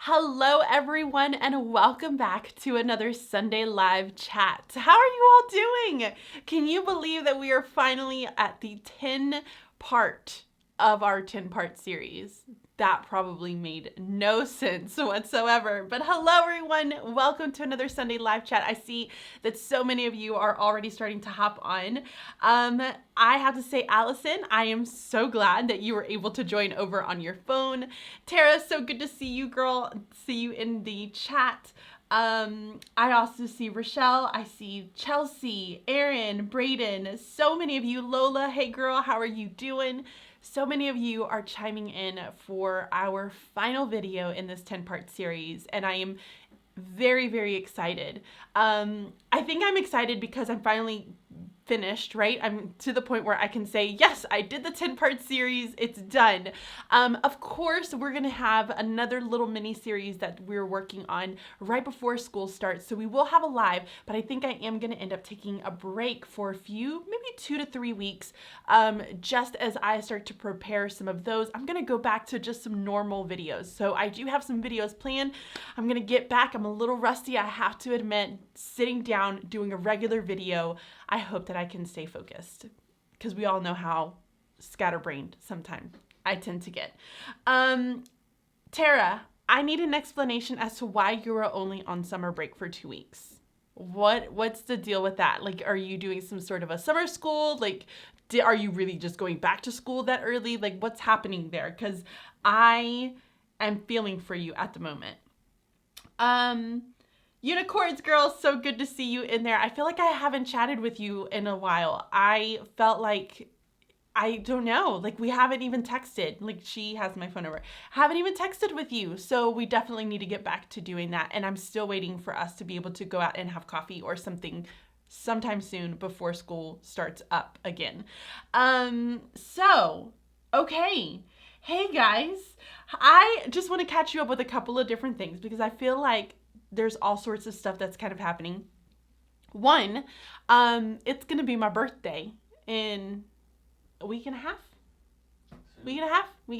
Hello, everyone, and welcome back to another Sunday Live chat. How are you all doing? Can you believe that we are finally at the 10 part of our 10-part series? That probably made no sense whatsoever. But hello, everyone. Welcome to another Sunday Live chat. I see that so many of you are already starting to hop on. I have to say, Allison, I am so glad that you were able to join over on your phone. Tara, so good to see you, girl. See you in the chat. I also see Rochelle. I see Chelsea, Aaron, Brayden, so many of you. Lola, hey girl, how are you doing? So many of you are chiming in for our final video in this 10-part series, and I am very, very excited. I think I'm excited because I'm finally finished, right? I'm to the point where I can say, yes, I did the 10-part series. It's done. Of course, we're going to have another little mini series that we're working on right before school starts. So we will have a live, but I think I am going to end up taking a break for a few, maybe 2 to 3 weeks. Just as I start to prepare some of those, I'm going to go back to just some normal videos. So I do have some videos planned. I'm going to get back. I'm a little rusty, I have to admit. Sitting down, doing a regular video, I hope that I can stay focused, because we all know how scatterbrained sometimes I tend to get. Tara, I need an explanation as to why you are only on summer break for 2 weeks. What's the deal with that? Like, are you doing some sort of a summer school? Like, are you really just going back to school that early? Like, what's happening there? Because I am feeling for you at the moment. Unicorns girl, so good to see you in there. I feel like I haven't chatted with you in a while. I felt like, I don't know, like we haven't even texted. Like, she has my phone number. Haven't even texted with you. So we definitely need to get back to doing that. And I'm still waiting for us to be able to go out and have coffee or something sometime soon before school starts up again. Okay. Hey guys, I just want to catch you up with a couple of different things because I feel like there's all sorts of stuff that's kind of happening. One, it's gonna be my birthday in a week and a half. Week and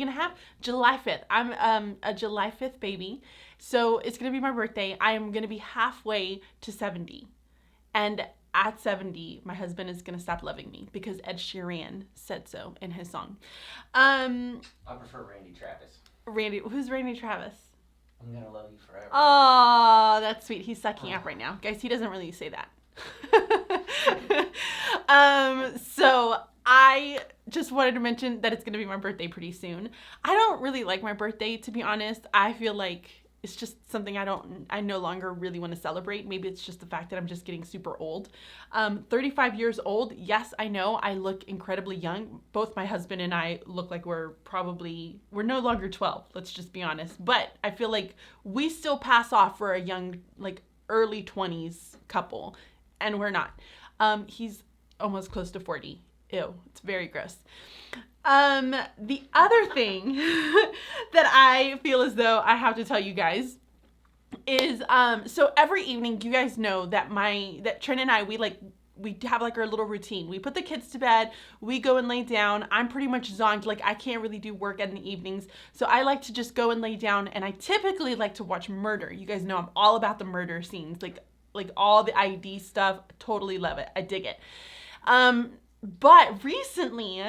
a half. July 5th. I'm a July 5th baby. So it's gonna be my birthday. I am gonna be halfway to 70. And at 70, my husband is gonna stop loving me because Ed Sheeran said so in his song. I prefer Randy Travis. Who's Randy Travis? I'm gonna love you forever. Oh, that's sweet. He's sucking up right now. Guys, he doesn't really say that. So I just wanted to mention that it's going to be my birthday pretty soon. I don't really like my birthday, to be honest. I feel like it's just something I no longer really want to celebrate. Maybe it's just the fact that I'm just getting super old. 35 years old. Yes, I know I look incredibly young. Both my husband and I look like we're no longer 12. Let's just be honest. But I feel like we still pass off for a young, like early 20s couple, and we're not. He's almost close to 40. Ew, it's very gross. The other thing that I feel as though I have to tell you guys is, so every evening, you guys know that Trin and I, we have like our little routine. We put the kids to bed, we go and lay down. I'm pretty much zonked, like I can't really do work in the evenings. So I like to just go and lay down, and I typically like to watch murder. You guys know I'm all about the murder scenes, like all the ID stuff. Totally love it. I dig it. But recently,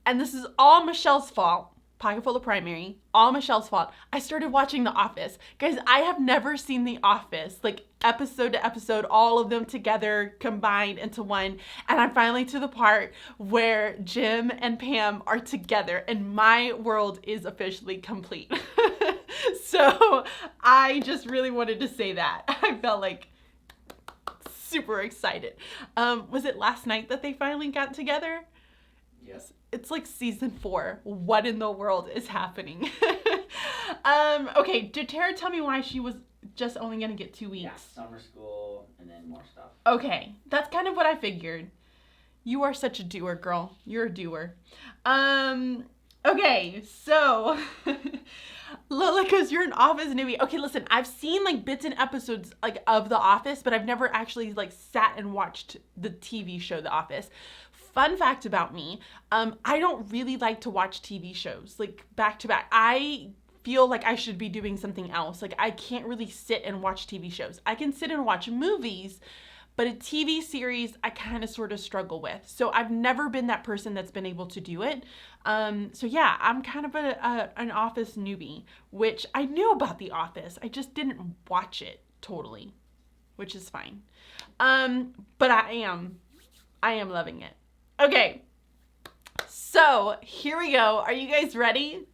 and this is all Michelle's fault, pocket full of primary, all Michelle's fault, I started watching The Office. Guys, I have never seen The Office, like episode to episode, all of them together, combined into one. And I'm finally to the part where Jim and Pam are together, and my world is officially complete. So I just really wanted to say that. I felt like super excited. Was it last night that they finally got together? Yes. It's like season 4. What in the world is happening? Okay, did Tara tell me why she was just only gonna get 2 weeks? Yeah, summer school and then more stuff. Okay, that's kind of what I figured. You are such a doer, girl. You're a doer. Okay, so Lola goes, you're an Office newbie. Okay, listen, I've seen like bits and episodes like of The Office, but I've never actually like sat and watched the TV show The Office. Fun fact about me, I don't really like to watch TV shows like back to back. I feel like I should be doing something else. Like I can't really sit and watch TV shows. I can sit and watch movies, but a TV series I kind of sort of struggle with. So I've never been that person that's been able to do it. So yeah, I'm kind of an Office newbie, which I knew about The Office. I just didn't watch it totally, which is fine. But I am loving it. Okay, so here we go. Are you guys ready?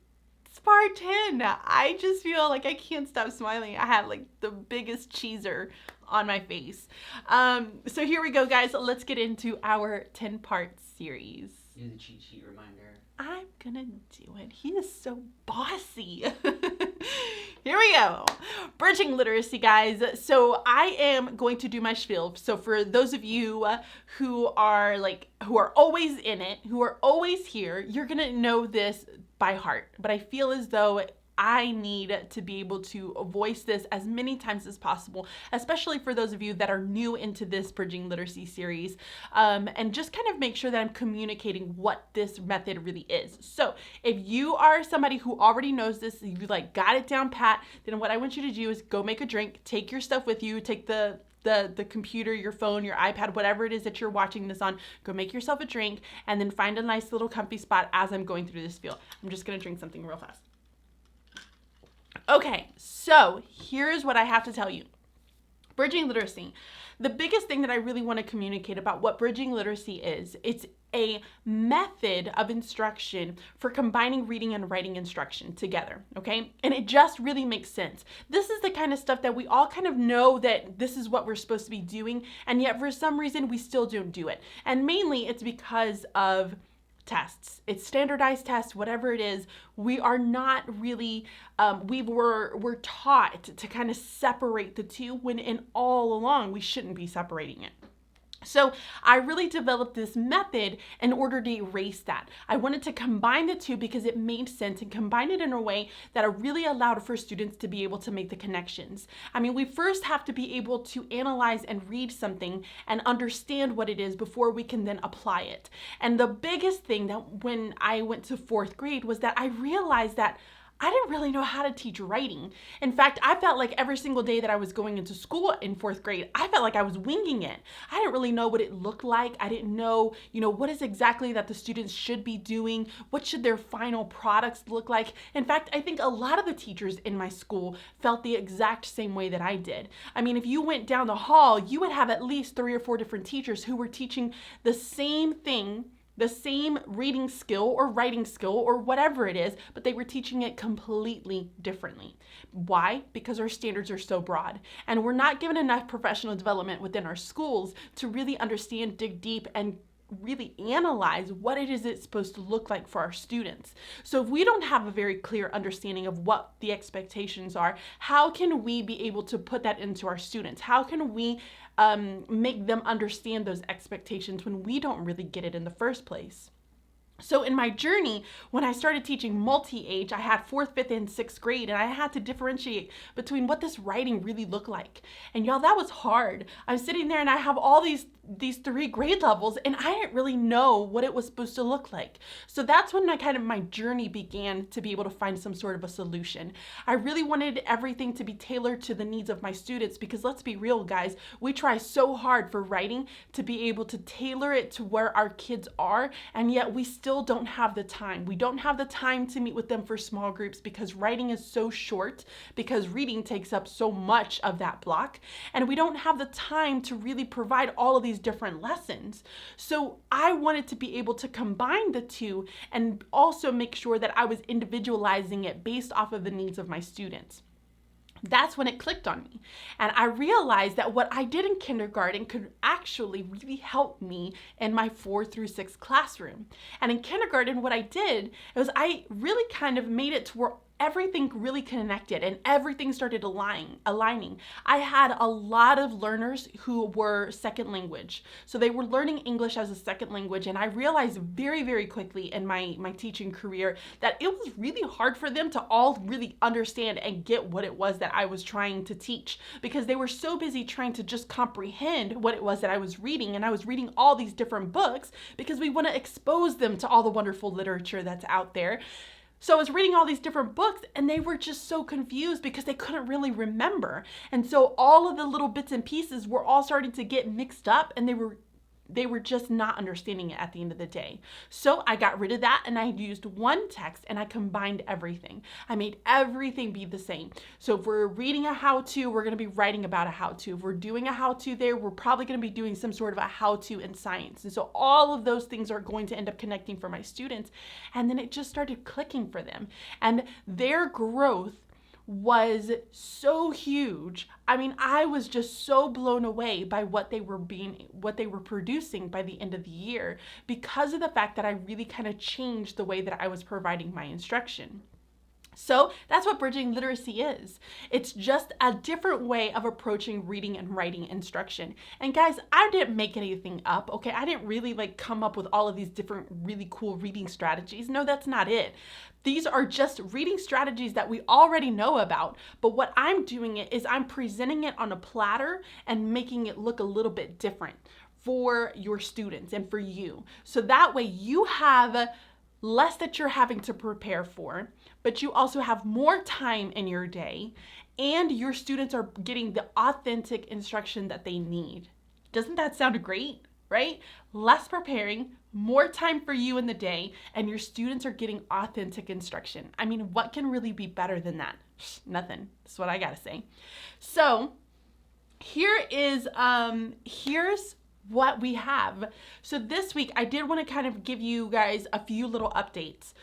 It's part 10. I just feel like I can't stop smiling. I have like the biggest cheeser on my face. So here we go, guys. Let's get into our 10-part series. Do the cheat sheet reminder. I'm gonna do it. He is so bossy. Here we go. Bridging literacy, guys. So I am going to do my spiel. So for those of you who are always in it, who are always here, you're gonna know this by heart. But I feel as though I need to be able to voice this as many times as possible, especially for those of you that are new into this Bridging Literacy series, and just kind of make sure that I'm communicating what this method really is. So if you are somebody who already knows this, you like got it down pat, then what I want you to do is go make a drink, take your stuff with you, take the computer, your phone, your iPad, whatever it is that you're watching this on, go make yourself a drink, and then find a nice little comfy spot as I'm going through this spiel. I'm just gonna drink something real fast. Okay, so here's what I have to tell you. Bridging literacy. The biggest thing that I really want to communicate about what bridging literacy is, it's a method of instruction for combining reading and writing instruction together, okay? And it just really makes sense. This is the kind of stuff that we all kind of know that this is what we're supposed to be doing, and yet for some reason we still don't do it. And mainly it's because of tests. It's standardized tests, whatever it is. We are not really, we're taught to kind of separate the two when in all along we shouldn't be separating it. So I really developed this method in order to erase that. I wanted to combine the two because it made sense and combine it in a way that really allowed for students to be able to make the connections. I mean, we first have to be able to analyze and read something and understand what it is before we can then apply it. And the biggest thing that when I went to 4th grade was that I realized that I didn't really know how to teach writing. In fact, I felt like every single day that I was going into school in 4th grade, I felt like I was winging it. I didn't really know what it looked like. I didn't know, what is exactly that the students should be doing. What should their final products look like? In fact, I think a lot of the teachers in my school felt the exact same way that I did. I mean, if you went down the hall, you would have at least 3 or 4 different teachers who were teaching the same thing, the same reading skill or writing skill or whatever it is, but they were teaching it completely differently. Why? Because our standards are so broad and we're not given enough professional development within our schools to really understand, dig deep, and really analyze what it is it's supposed to look like for our students. So if we don't have a very clear understanding of what the expectations are, how can we be able to put that into our students? How can we make them understand those expectations when we don't really get it in the first place? So in my journey, when I started teaching multi-age, I had 4th, 5th, and 6th grade, and I had to differentiate between what this writing really looked like. And y'all, that was hard. I'm sitting there and I have all these 3 grade levels, and I didn't really know what it was supposed to look like. So that's when my journey began to be able to find some sort of a solution. I really wanted everything to be tailored to the needs of my students because let's be real, guys, we try so hard for writing to be able to tailor it to where our kids are, and yet we still don't have the time. We don't have the time to meet with them for small groups because writing is so short, because reading takes up so much of that block, and we don't have the time to really provide all of these different lessons. So I wanted to be able to combine the two and also make sure that I was individualizing it based off of the needs of my students. That's when it clicked on me. And I realized that what I did in kindergarten could actually really help me in my 4th through 6th classroom. And in kindergarten, what I did was I really kind of made it to where everything really connected and everything started aligning. I had a lot of learners who were second language. So they were learning English as a second language. And I realized very, very quickly in my teaching career that it was really hard for them to all really understand and get what it was that I was trying to teach because they were so busy trying to just comprehend what it was that I was reading. And I was reading all these different books because we want to expose them to all the wonderful literature that's out there. So I was reading all these different books and they were just so confused because they couldn't really remember. And so all of the little bits and pieces were all starting to get mixed up, and they were just not understanding it at the end of the day. So I got rid of that and I used one text and I combined everything. I made everything be the same. So if we're reading a how-to, we're going to be writing about a how-to. If we're doing a how-to there, we're probably going to be doing some sort of a how-to in science. And so all of those things are going to end up connecting for my students. And then it just started clicking for them. And their growth was so huge. I mean, I was just so blown away by what they were producing by the end of the year, because of the fact that I really kind of changed the way that I was providing my instruction. So that's what bridging literacy is. It's just a different way of approaching reading and writing instruction. And guys, I didn't make anything up, okay? I didn't really come up with all of these different really cool reading strategies. No, that's not it. These are just reading strategies that we already know about, but what I'm doing is I'm presenting it on a platter and making it look a little bit different for your students and for you. So that way you have less that you're having to prepare for, but you also have more time in your day, and your students are getting the authentic instruction that they need. Doesn't that sound great, right? Less preparing, more time for you in the day, and your students are getting authentic instruction. I mean, what can really be better than that? Nothing. That's what I gotta say. So here's what we have. So this week, I did want to kind of give you guys a few little updates.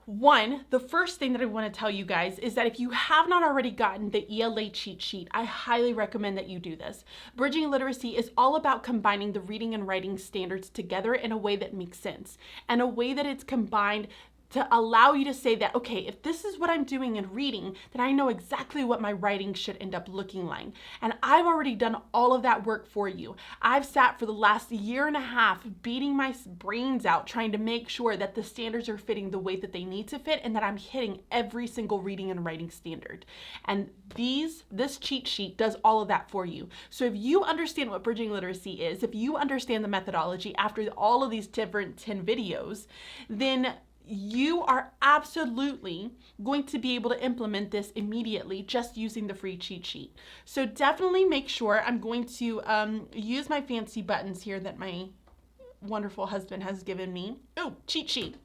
One, the first thing that I want to tell you guys is that if you have not already gotten the ELA cheat sheet, I highly recommend that you do this. Bridging literacy is all about combining the reading and writing standards together in a way that makes sense, and a way that it's combined to allow you to say that, okay, if this is what I'm doing in reading, then I know exactly what my writing should end up looking like. And I've already done all of that work for you. I've sat for the last year and a half beating my brains out trying to make sure that the standards are fitting the way that they need to fit, and that I'm hitting every single reading and writing standard. And this cheat sheet does all of that for you. So if you understand what bridging literacy is, if you understand the methodology after all of these different 10 videos, then you are absolutely going to be able to implement this immediately just using the free cheat sheet. So definitely make sure, I'm going to use my fancy buttons here that my wonderful husband has given me. Oh, cheat sheet.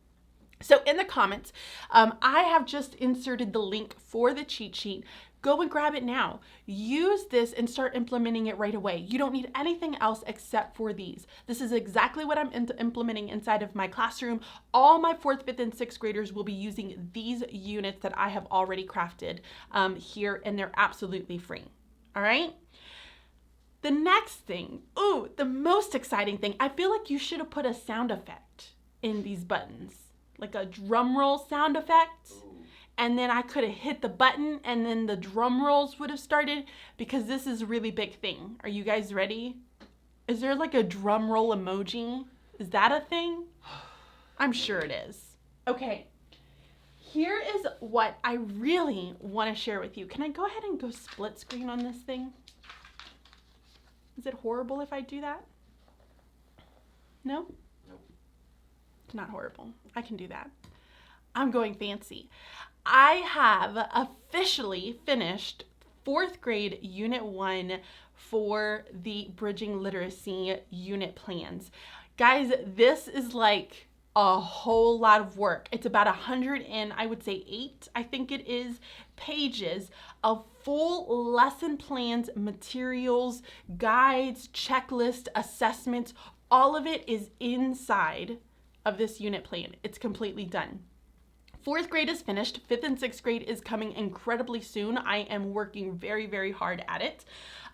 So in the comments, I have just inserted the link for the cheat sheet. Go and grab it now. Use this and start implementing it right away. You don't need anything else except for these. This is exactly what I'm implementing inside of my classroom. All my 4th, 5th, and 6th graders will be using these units that I have already crafted here, and they're absolutely free. All right? The next thing, the most exciting thing, I feel like you should have put a sound effect in these buttons, like a drum roll sound effect. And then I could have hit the button and then the drum rolls would have started, because this is a really big thing. Are you guys ready? Is there like a drum roll emoji? Is that a thing? I'm sure it is. Okay, here is what I really want to share with you. Can I go ahead and go split screen on this thing? Is it horrible if I do that? No? Nope. It's not horrible. I can do that. I'm going fancy. I have officially finished 4th grade Unit 1 for the Bridging Literacy unit plans. Guys, this is like a whole lot of work. It's about 100 and I would say 8, I think it is, pages of full lesson plans, materials, guides, checklists, assessments. All of it is inside of this unit plan. It's completely done. 4th grade is finished. 5th and 6th grade is coming incredibly soon. I am working very, very hard at it.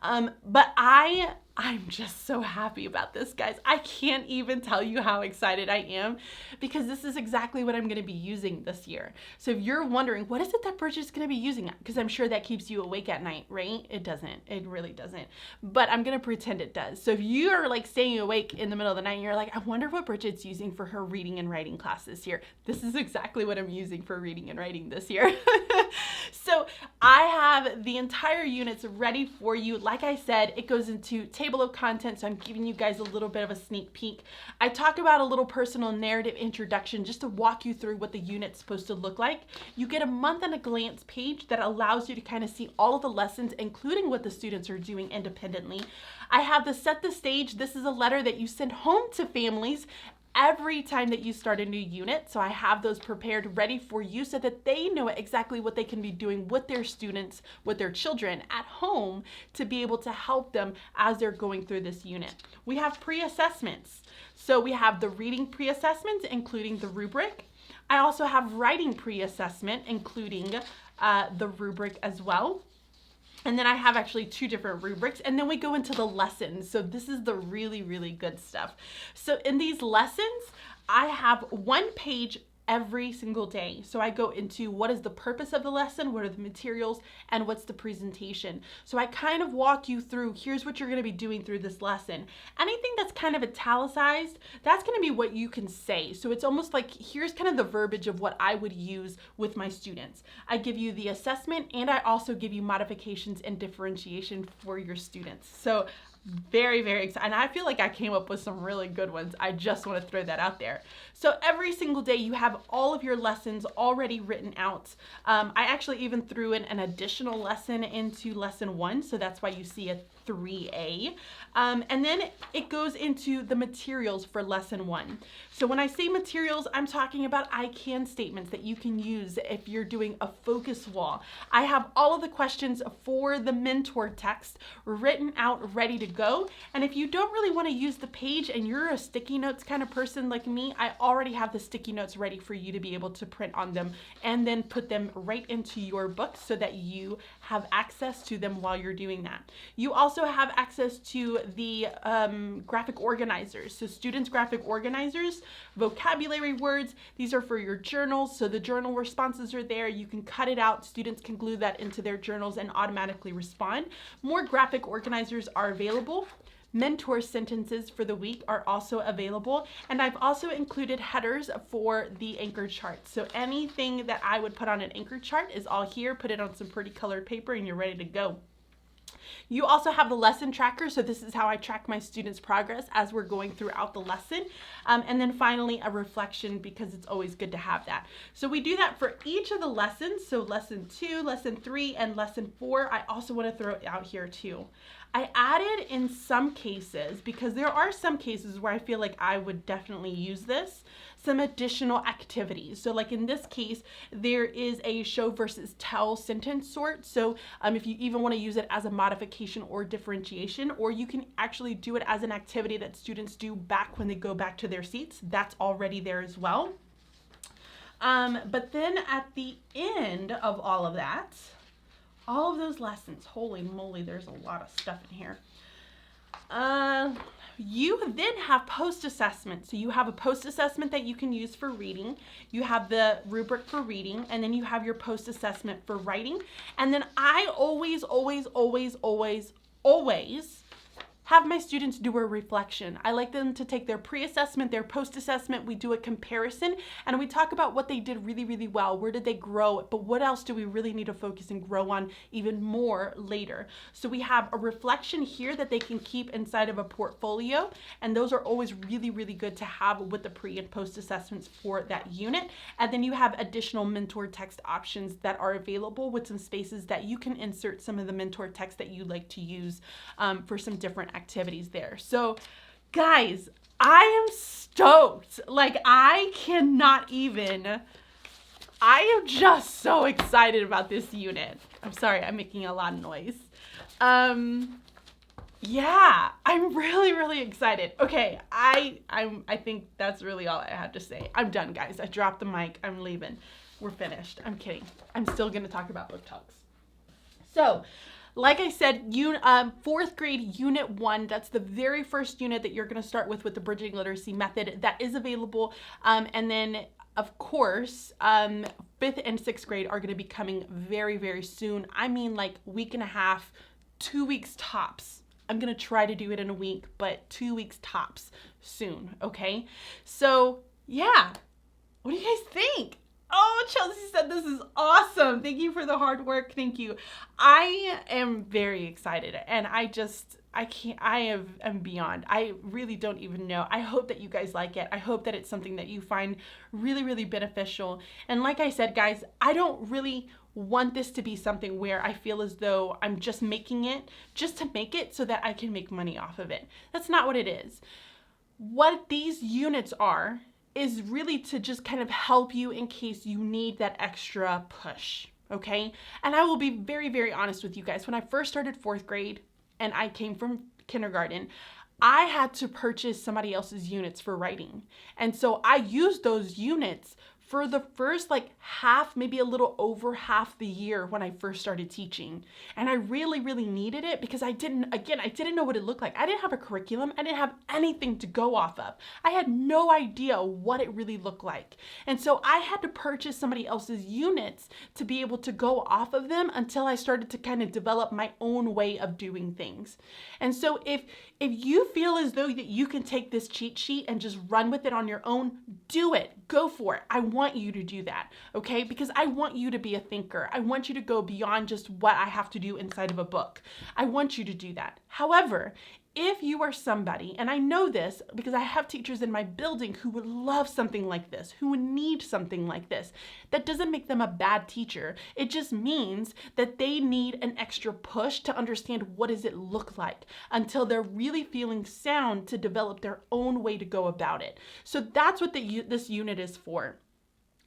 But I'm just so happy about this, guys. I can't even tell you how excited I am, because this is exactly what I'm going to be using this year. So if you're wondering, what is it that Bridget is going to be using? Because I'm sure that keeps you awake at night, right? It doesn't. It really doesn't. But I'm going to pretend it does. So if you are like staying awake in the middle of the night and you're like, I wonder what Bridget's using for her reading and writing class this year, this is exactly what I'm using for reading and writing this year. So I have the entire units ready for you. Like I said, it goes into table of contents. So I'm giving you guys a little bit of a sneak peek. I talk about a little personal narrative introduction just to walk you through what the unit's supposed to look like. You get a month and a glance page that allows you to kind of see all of the lessons, including what the students are doing independently. I have the set the stage. This is a letter that you send home to families every time that you start a new unit. So I have those prepared ready for you so that they know exactly what they can be doing with their students, with their children at home to be able to help them as they're going through this unit. We have pre-assessments. So we have the reading pre-assessments, including the rubric. I also have writing pre-assessment, including the rubric as well. And then I have actually 2 different rubrics, and then we go into the lessons. So this is the really, really good stuff. So in these lessons, I have 1 page every single day. So I go into what is the purpose of the lesson, what are the materials, and what's the presentation. So I kind of walk you through, here's what you're going to be doing through this lesson. Anything that's kind of italicized, that's going to be what you can say. So it's almost like, here's kind of the verbiage of what I would use with my students. I give you the assessment, and I also give you modifications and differentiation for your students. So very, very excited. And I feel like I came up with some really good ones. I just want to throw that out there. So every single day you have all of your lessons already written out. I actually even threw in an additional lesson into lesson 1. So that's why you see a 3A. And then it goes into the materials for lesson 1. So when I say materials, I'm talking about I can statements that you can use if you're doing a focus wall. I have all of the questions for the mentor text written out, ready to go. And if you don't really want to use the page and you're a sticky notes kind of person like me, I already have the sticky notes ready for you to be able to print on them and then put them right into your book so that you have access to them while you're doing that. You also have access to the graphic organizers. So students' graphic organizers, vocabulary words, these are for your journals. So the journal responses are there. You can cut it out. Students can glue that into their journals and automatically respond. More graphic organizers are available. Mentor sentences for the week are also available. And I've also included headers for the anchor chart. So anything that I would put on an anchor chart is all here. Put it on some pretty colored paper and you're ready to go. You also have the lesson tracker, so this is how I track my students' progress as we're going throughout the lesson. And then finally, a reflection, because it's always good to have that. So we do that for each of the lessons, so lesson 2, lesson 3, and lesson 4. I also want to throw it out here too. I added in some cases, because there are some cases where I feel like I would definitely use this, some additional activities. So like in this case, there is a show versus tell sentence sort. So if you even want to use it as a modification or differentiation, or you can actually do it as an activity that students do back when they go back to their seats, that's already there as well. But then at the end of all of that, all of those lessons, holy moly, there's a lot of stuff in here. You then have post-assessment. So you have a post-assessment that you can use for reading. You have the rubric for reading, and then you have your post-assessment for writing. And then I always have my students do a reflection. I like them to take their pre-assessment, their post-assessment, we do a comparison, and we talk about what they did really, really well. Where did they grow? But what else do we really need to focus and grow on even more later? So we have a reflection here that they can keep inside of a portfolio, and those are always really, really good to have with the pre and post assessments for that unit. And then you have additional mentor text options that are available with some spaces that you can insert some of the mentor text that you like to use for some different activities there. So guys, I am stoked. Like I am just so excited about this unit. I'm sorry, I'm making a lot of noise. Yeah, I'm really, really excited. Okay, I think that's really all I have to say. I'm done, guys. I dropped the mic. I'm leaving. We're finished. I'm kidding. I'm still gonna talk about book talks. So, like I said, 4th grade unit 1, that's the very first unit that you're going to start with the Bridging Literacy Method. That is available. And then, of course, 5th and 6th grade are going to be coming very, very soon. I mean, like week and a half, 2 weeks tops. I'm going to try to do it in a week, but 2 weeks tops soon, okay? So, yeah. What do you guys think? Oh, Chelsea said this is awesome. Thank you for the hard work. Thank you. I am very excited, and am beyond. I really don't even know. I hope that you guys like it. I hope that it's something that you find really, really beneficial. And like I said, guys, I don't really want this to be something where I feel as though I'm just making it just to make it so that I can make money off of it. That's not what it is. What these units are is really to just kind of help you in case you need that extra push, okay? And I will be very, very honest with you guys. When I first started 4th grade and I came from kindergarten, I had to purchase somebody else's units for writing. And so I used those units for the first like half, maybe a little over half the year when I first started teaching. And I really, really needed it because I didn't know what it looked like. I didn't have a curriculum. I didn't have anything to go off of. I had no idea what it really looked like. And so I had to purchase somebody else's units to be able to go off of them until I started to kind of develop my own way of doing things. And so if you feel as though that you can take this cheat sheet and just run with it on your own, do it. Go for it. I want you to do that, okay? Because I want you to be a thinker. I want you to go beyond just what I have to do inside of a book. I want you to do that. However, if you are somebody, and I know this because I have teachers in my building who would love something like this, who would need something like this, that doesn't make them a bad teacher. It just means that they need an extra push to understand what does it look like until they're really feeling sound to develop their own way to go about it. So that's what this unit is for.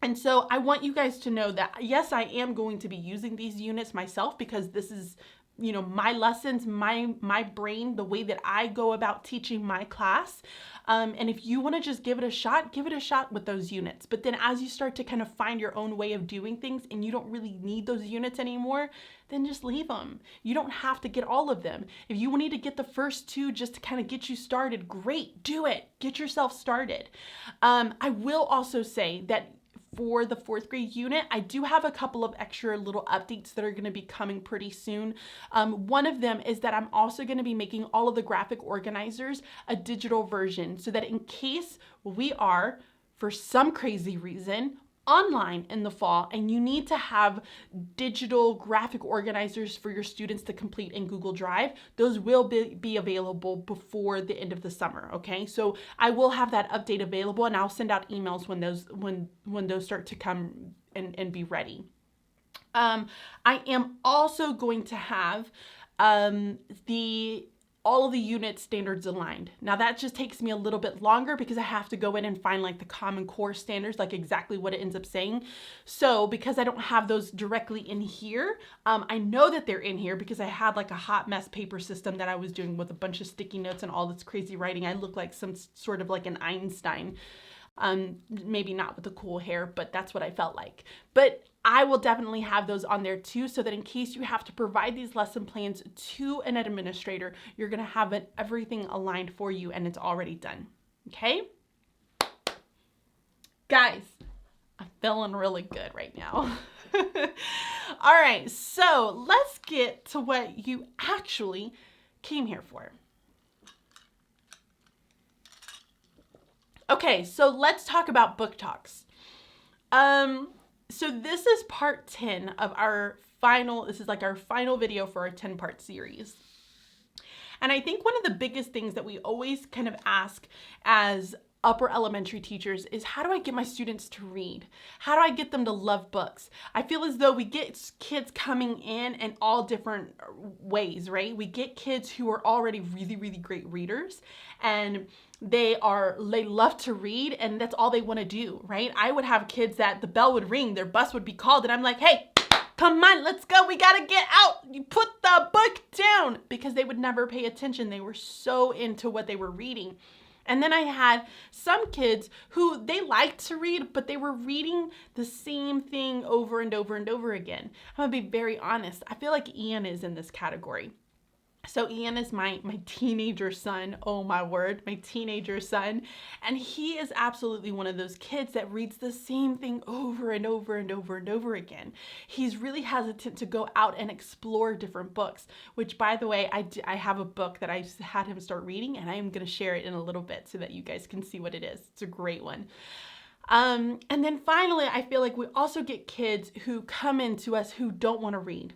And so I want you guys to know that, yes, I am going to be using these units myself because this is, my lessons, my brain, the way that I go about teaching my class. And if you want to just give it a shot with those units. But then as you start to kind of find your own way of doing things and you don't really need those units anymore, then just leave them. You don't have to get all of them. If you need to get the first 2 just to kind of get you started, great, do it. Get yourself started. I will also say that for the 4th grade unit, I do have a couple of extra little updates that are going to be coming pretty soon. One of them is that I'm also going to be making all of the graphic organizers a digital version so that in case we are, for some crazy reason, online in the fall and you need to have digital graphic organizers for your students to complete in Google Drive, those will be available before the end of the summer, okay? So I will have that update available and I'll send out emails when those start to come and be ready. I am also going to have all of the unit standards aligned. Now that just takes me a little bit longer because I have to go in and find like the Common Core standards, like exactly what it ends up saying. So because I don't have those directly in here, I know that they're in here because I had like a hot mess paper system that I was doing with a bunch of sticky notes and all this crazy writing. I look like some sort of like an Einstein. Maybe not with the cool hair, but that's what I felt like. But I will definitely have those on there too, so that in case you have to provide these lesson plans to an administrator, you're gonna have everything aligned for you and it's already done, okay? Guys, I'm feeling really good right now. All right, so let's get to what you actually came here for. Okay, so let's talk about book talks. So this is part 10 of this is like our final video for our 10-part series. And I think one of the biggest things that we always kind of ask as upper elementary teachers is, how do I get my students to read? How do I get them to love books? I feel as though we get kids coming in all different ways, right? We get kids who are already really, really great readers and they love to read and that's all they want to do, right? I would have kids that the bell would ring, their bus would be called and I'm like, hey, come on, let's go. We got to get out. You put the book down, because they would never pay attention. They were so into what they were reading. And then I had some kids who they liked to read, but they were reading the same thing over and over and over again. I'm gonna be very honest. I feel like Ian is in this category. So Ian is my teenager son. Oh my word, my teenager son. And he is absolutely one of those kids that reads the same thing over and over and over and over again. He's really hesitant to go out and explore different books, which by the way, I have a book that I had him start reading and I am going to share it in a little bit so that you guys can see what it is. It's a great one. And then finally, I feel like we also get kids who come into us who don't want to read.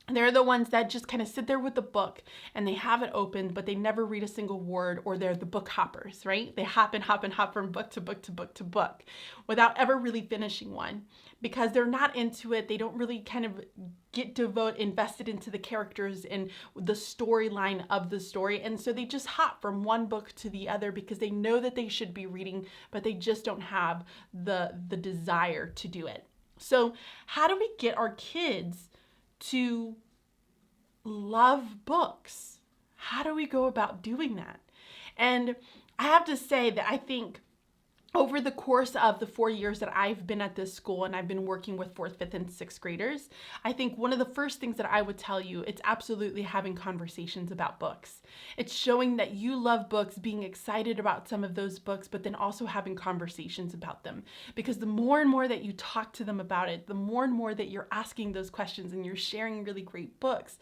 They're the ones that just kind of sit there with the book and they have it open, but they never read a single word, or they're the book hoppers, right? They hop and hop and hop from book to book to book to book without ever really finishing one because they're not into it. They don't really kind of get invested into the characters and the storyline of the story. And so they just hop from one book to the other because they know that they should be reading, but they just don't have the desire to do it. So how do we get our kids to love books? How do we go about doing that? And I have to say that I think over the course of the 4 years that I've been at this school and I've been working with 4th, 5th, and 6th graders, I think one of the first things that I would tell you, it's absolutely having conversations about books. It's showing that you love books, being excited about some of those books, but then also having conversations about them. Because the more and more that you talk to them about it, the more and more that you're asking those questions and you're sharing really great books,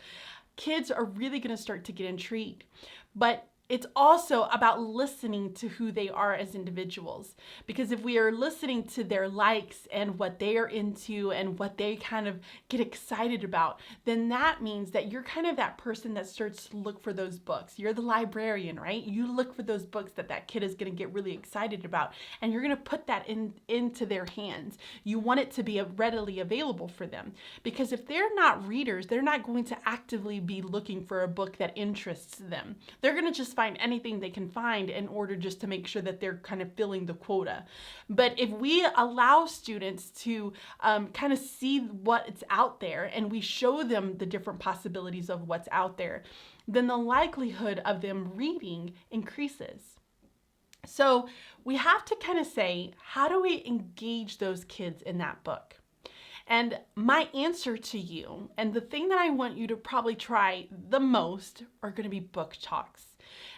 kids are really going to start to get intrigued. But it's also about listening to who they are as individuals. Because if we are listening to their likes and what they are into and what they kind of get excited about, then that means that you're kind of that person that starts to look for those books. You're the librarian, right? You look for those books that kid is going to get really excited about, and you're going to put that into their hands. You want it to be readily available for them. Because if they're not readers, they're not going to actively be looking for a book that interests them. They're going to just find anything they can find in order just to make sure that they're kind of filling the quota. But if we allow students to kind of see what's out there and we show them the different possibilities of what's out there, then the likelihood of them reading increases. So we have to kind of say, how do we engage those kids in that book? And my answer to you, and the thing that I want you to probably try the most, are going to be book talks.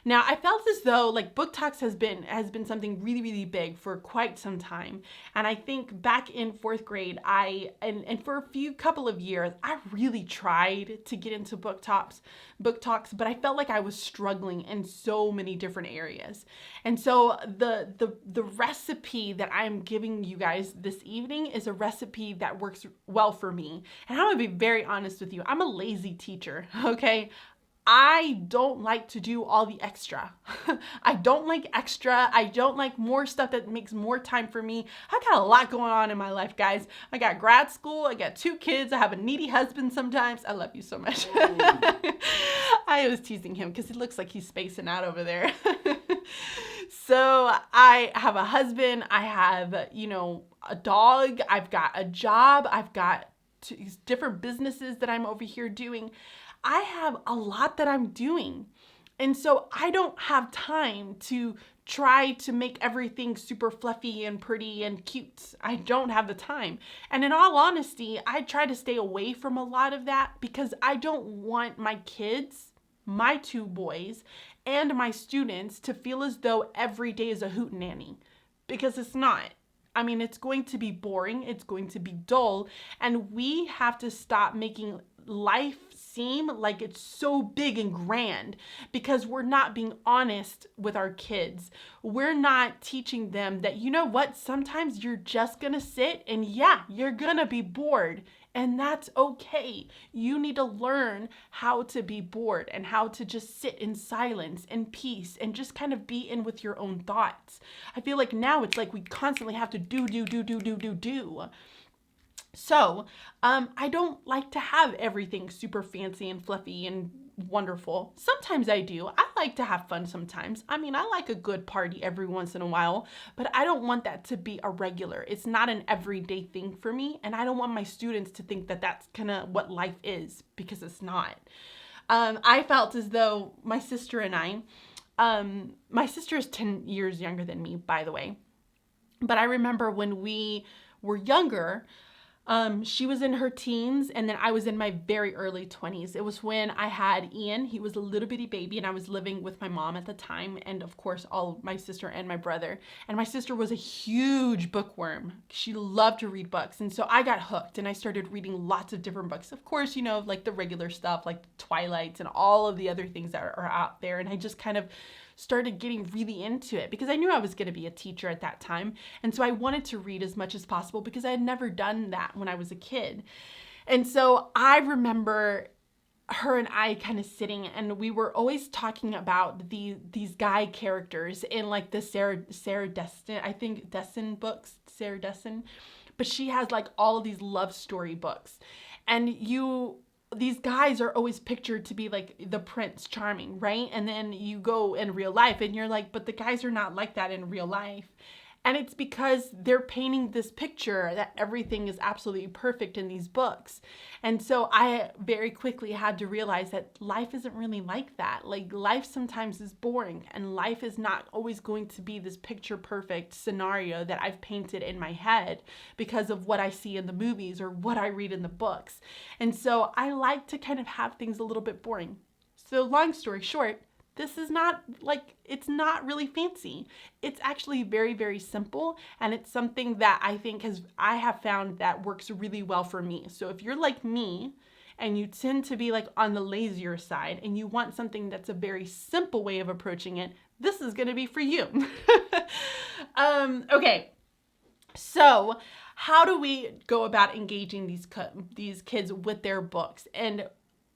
Now, I felt as though like book talks has been something really, really big for quite some time. And I think back in 4th grade, and for a couple of years, I really tried to get into book talks, but I felt like I was struggling in so many different areas. And so the recipe that I'm giving you guys this evening is a recipe that works well for me. And I'm gonna be very honest with you. I'm a lazy teacher, okay? I don't like to do all the extra. I don't like extra. I don't like more stuff that makes more time for me. I got a lot going on in my life, guys. I got grad school. I got 2 kids. I have a needy husband sometimes. I love you so much. I was teasing him because it looks like he's spacing out over there. So I have a husband. I have, a dog. I've got a job. I've got different businesses that I'm over here doing. I have a lot that I'm doing. And so I don't have time to try to make everything super fluffy and pretty and cute. I don't have the time. And in all honesty, I try to stay away from a lot of that because I don't want my kids, my 2 boys, and my students to feel as though every day is a hootenanny, because it's not. I mean, it's going to be boring. It's going to be dull. And we have to stop making life seem like it's so big and grand because we're not being honest with our kids. We're not teaching them that, you know what, sometimes you're just gonna sit and you're gonna be bored, and that's okay. You need to learn how to be bored and how to just sit in silence and peace and just kind of be in with your own thoughts. I feel like now it's like we constantly have to do. So I don't like to have everything super fancy and fluffy and wonderful. Sometimes I do. I like to have fun sometimes. I mean, I like a good party every once in a while, but I don't want that to be a regular. It's not an everyday thing for me, and I don't want my students to think that that's kind of what life is, because it's not. I felt as though my sister and I, my sister is 10 years younger than me, by the way, but I remember when we were younger, she was in her teens, and then I was in my very early 20s. It was when I had Ian. He was a little bitty baby, and I was living with my mom at the time, and of course, all my sister and my brother. And my sister was a huge bookworm. She loved to read books, and so I got hooked, and I started reading lots of different books. Of course, like the regular stuff, like Twilight and all of the other things that are out there, and I just kind of started getting really into it because I knew I was going to be a teacher at that time. And so I wanted to read as much as possible because I had never done that when I was a kid. And so I remember her and I kind of sitting, and we were always talking about these guy characters in like the Sarah Destin, I think Destin books, Sarah Destin, but she has like all of these love story books, and these guys are always pictured to be like the Prince Charming, right? And then you go in real life and you're like, but the guys are not like that in real life. And it's because they're painting this picture that everything is absolutely perfect in these books. And so I very quickly had to realize that life isn't really like that. Like, life sometimes is boring, and life is not always going to be this picture perfect scenario that I've painted in my head because of what I see in the movies or what I read in the books. And so I like to kind of have things a little bit boring. So long story short, this is not like, it's not really fancy. It's actually very, very simple. And it's something that I have found that works really well for me. So if you're like me and you tend to be like on the lazier side and you want something that's a very simple way of approaching it, this is going to be for you. Okay. So how do we go about engaging these kids with their books? And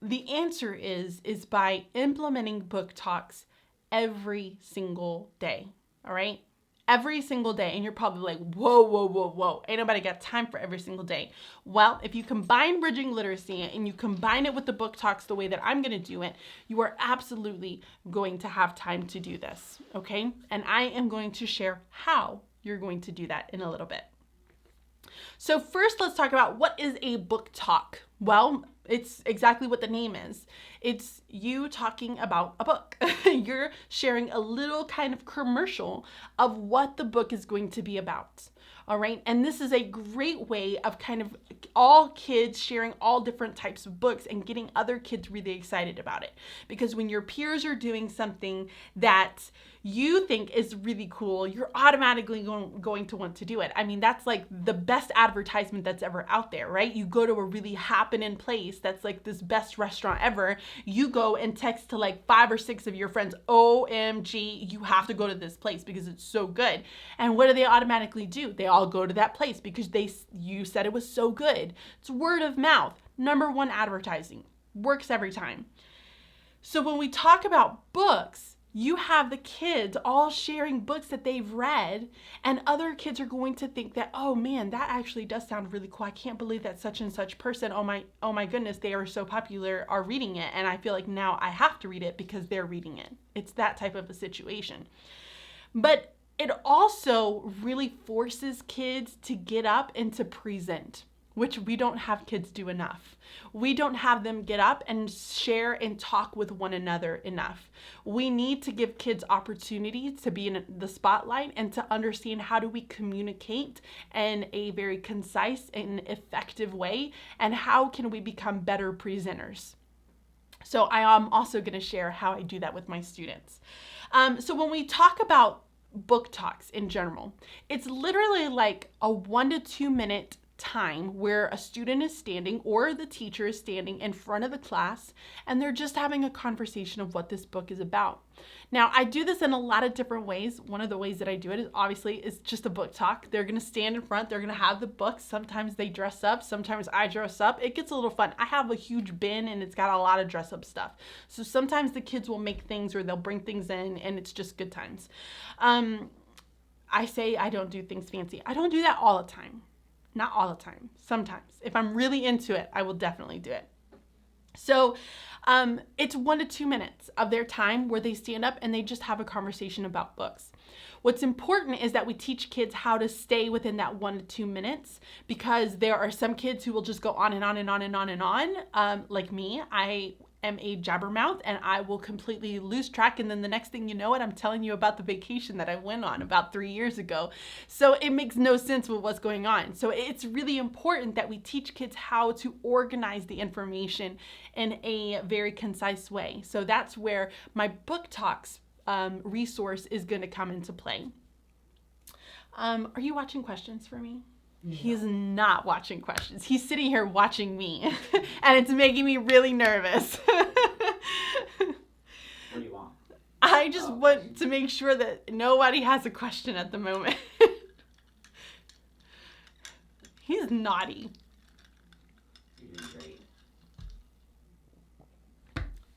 the answer is by implementing book talks every single day, all right? Every single day. And you're probably like, whoa. Ain't nobody got time for every single day. Well, if you combine bridging literacy and you combine it with the book talks the way that I'm going to do it, you are absolutely going to have time to do this, okay? And I am going to share how you're going to do that in a little bit. So first, let's talk about what is a book talk. Well, it's exactly what the name is. It's you talking about a book. You're sharing a little kind of commercial of what the book is going to be about. All right. And this is a great way of kind of all kids sharing all different types of books and getting other kids really excited about it. Because when your peers are doing something that you think is really cool, you're automatically going to want to do it. I mean, that's like the best advertisement that's ever out there, right? You go to a really happening place that's like this best restaurant ever. You go and text to like 5 or 6 of your friends, OMG, you have to go to this place because it's so good. And what do they automatically do? They all go to that place because you said it was so good. It's word of mouth. Number 1 advertising. Works every time. So when we talk about books, you have the kids all sharing books that they've read, and other kids are going to think that, oh man, that actually does sound really cool. I can't believe that such and such person, oh my goodness, they are so popular, are reading it. And I feel like now I have to read it because they're reading it. It's that type of a situation. But it also really forces kids to get up and to present, which we don't have kids do enough. We don't have them get up and share and talk with one another enough. We need to give kids opportunity to be in the spotlight and to understand how do we communicate in a very concise and effective way, and how can we become better presenters. So I am also going to share how I do that with my students. So when we talk about book talks in general, it's literally like a 1 to 2 minute time where a student is standing or the teacher is standing in front of the class and they're just having a conversation of what this book is about. Now, I do this in a lot of different ways. One of the ways that I do it is just a book talk. They're going to stand in front. They're going to have the book. Sometimes they dress up. Sometimes I dress up. It gets a little fun. I have a huge bin and it's got a lot of dress up stuff. So sometimes the kids will make things or they'll bring things in and it's just good times. I say I don't do things fancy. I don't do that all the time. Not all the time. Sometimes. If I'm really into it, I will definitely do it. So it's 1 to 2 minutes of their time where they stand up and they just have a conversation about books. What's important is that we teach kids how to stay within that 1 to 2 minutes, because there are some kids who will just go on and on and on and on and on. Like me, I am a jabbermouth and I will completely lose track, and then the next thing you know it, I'm telling you about the vacation that I went on about 3 years ago. So it makes no sense with what's going on. So it's really important that we teach kids how to organize the information in a very concise way. So that's where my book talks resource is going to come into play. Are you watching questions for me? No. He's not watching questions. He's sitting here watching me, and it's making me really nervous. What do you want? I just want to make sure that nobody has a question at the moment. He's naughty. You're doing great.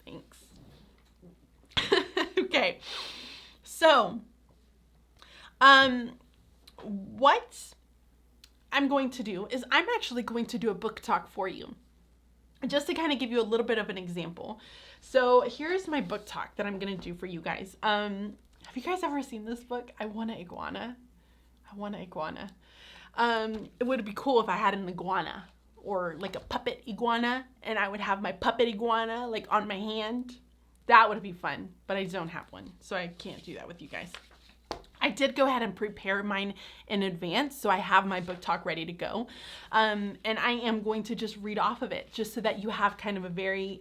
Thanks. Okay. So, what I'm going to do is I'm actually going to do a book talk for you, just to kind of give you a little bit of an example. So here's my book talk that I'm going to do for you guys. Have you guys ever seen this book? I Want an Iguana. I Want an Iguana. It would be cool if I had an iguana or like a puppet iguana, and I would have my puppet iguana like on my hand. That would be fun, but I don't have one, so I can't do that with you guys. I did go ahead and prepare mine in advance, so I have my book talk ready to go. And I am going to just read off of it, just so that you have kind of a very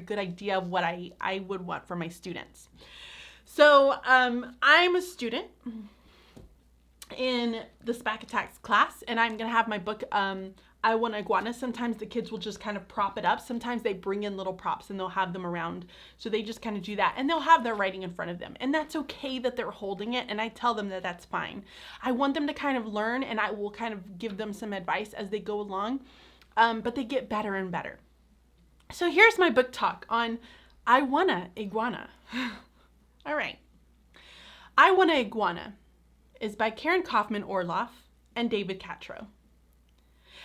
good idea of what I would want for my students. So I'm a student in the SPAC Attacks class, and I'm gonna have my book, I Want an Iguana. Sometimes the kids will just kind of prop it up. Sometimes they bring in little props and they'll have them around. So they just kind of do that, and they'll have their writing in front of them. And that's okay that they're holding it, and I tell them that that's fine. I want them to kind of learn, and I will kind of give them some advice as they go along, but they get better and better. So here's my book talk on I Want an Iguana. All right. I Want an Iguana is by Karen Kaufman Orloff and David Catrow.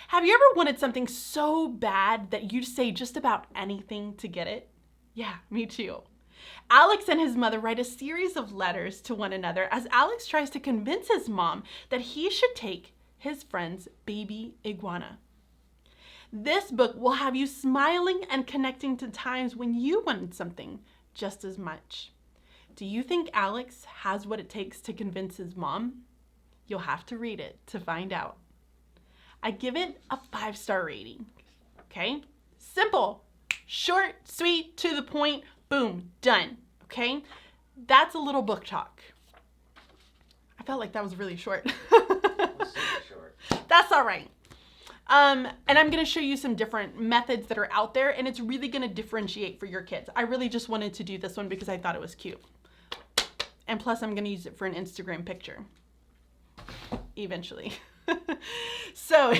Have you ever wanted something so bad that you'd say just about anything to get it? Yeah, me too. Alex and his mother write a series of letters to one another as Alex tries to convince his mom that he should take his friend's baby iguana. This book will have you smiling and connecting to times when you wanted something just as much. Do you think Alex has what it takes to convince his mom? You'll have to read it to find out. I give it a 5-star rating. Okay? Simple, short, sweet, to the point, boom, done. Okay? That's a little book talk. I felt like that was really short. Super short. That's all right. And I'm going to show you some different methods that are out there, and it's really going to differentiate for your kids. I really just wanted to do this one because I thought it was cute. And plus, I'm going to use it for an Instagram picture. Eventually. So,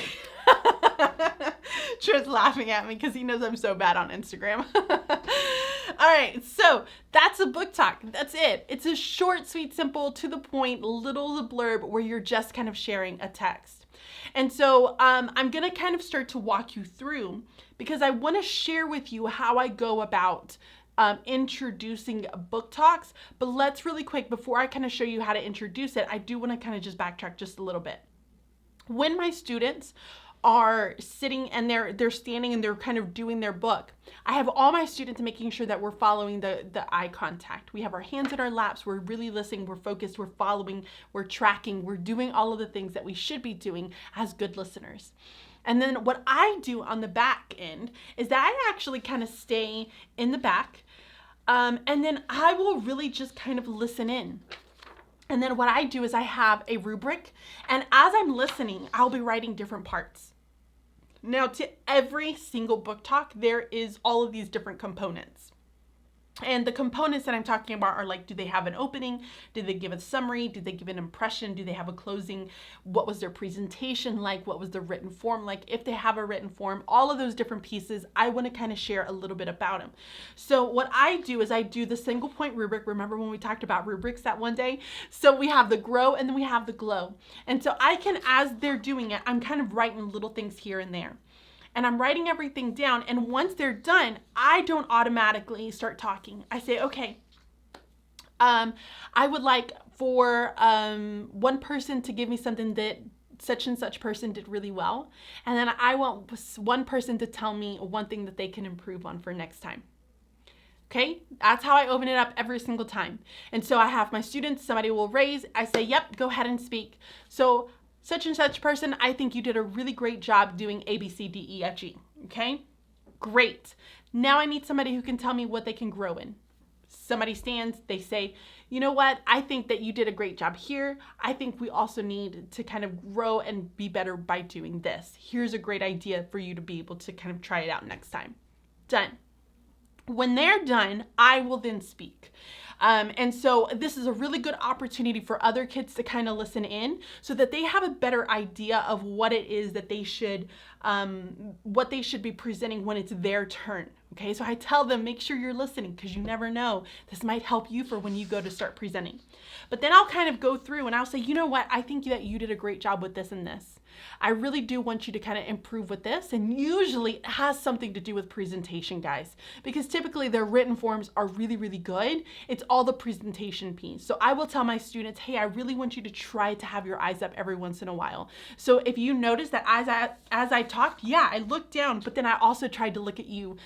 Trent's laughing at me because he knows I'm so bad on Instagram. All right, so that's a book talk. That's it. It's a short, sweet, simple, to the point, little blurb where you're just kind of sharing a text. And so I'm going to kind of start to walk you through, because I want to share with you how I go about introducing book talks. But let's really quick, before I kind of show you how to introduce it, I do want to kind of just backtrack just a little bit. When my students are sitting and they're standing and they're kind of doing their book, I have all my students making sure that we're following the eye contact. We have our hands in our laps, we're really listening, we're focused, we're following, we're tracking, we're doing all of the things that we should be doing as good listeners. And then what I do on the back end is that I actually kind of stay in the back, and then I will really just kind of listen in. And then what I do is I have a rubric, and as I'm listening, I'll be writing different parts. Now, to every single book talk, there is all of these different components. And the components that I'm talking about are like, do they have an opening? Did they give a summary? Did they give an impression? Do they have a closing? What was their presentation like? What was the written form like? If they have a written form, all of those different pieces, I want to kind of share a little bit about them. So what I do is I do the single point rubric. Remember when we talked about rubrics that one day? So we have the grow and then we have the glow. And so I can, as they're doing it, I'm kind of writing little things here and there. And I'm writing everything down. And once they're done, I don't automatically start talking. I say, okay, I would like for one person to give me something that such and such person did really well. And then I want one person to tell me one thing that they can improve on for next time. Okay, that's how I open it up every single time. And so I have my students, somebody will raise, I say, yep, go ahead and speak. So such and such person, I think you did a really great job doing A, B, C, D, E, F, G. Okay, great. Now I need somebody who can tell me what they can grow in. Somebody stands, they say, you know what? I think that you did a great job here. I think we also need to kind of grow and be better by doing this. Here's a great idea for you to be able to kind of try it out next time. Done. When they're done, I will then speak. And so this is a really good opportunity for other kids to kind of listen in so that they have a better idea of what it is that they should be presenting when it's their turn. Okay, so I tell them, make sure you're listening because you never know. This might help you for when you go to start presenting. But then I'll kind of go through and I'll say, you know what? I think that you did a great job with this and this. I really do want you to kind of improve with this. And usually it has something to do with presentation, guys, because typically their written forms are really, really good. It's all the presentation piece. So I will tell my students, hey, I really want you to try to have your eyes up every once in a while. So if you notice that as I talked, yeah, I looked down, but then I also tried to look at you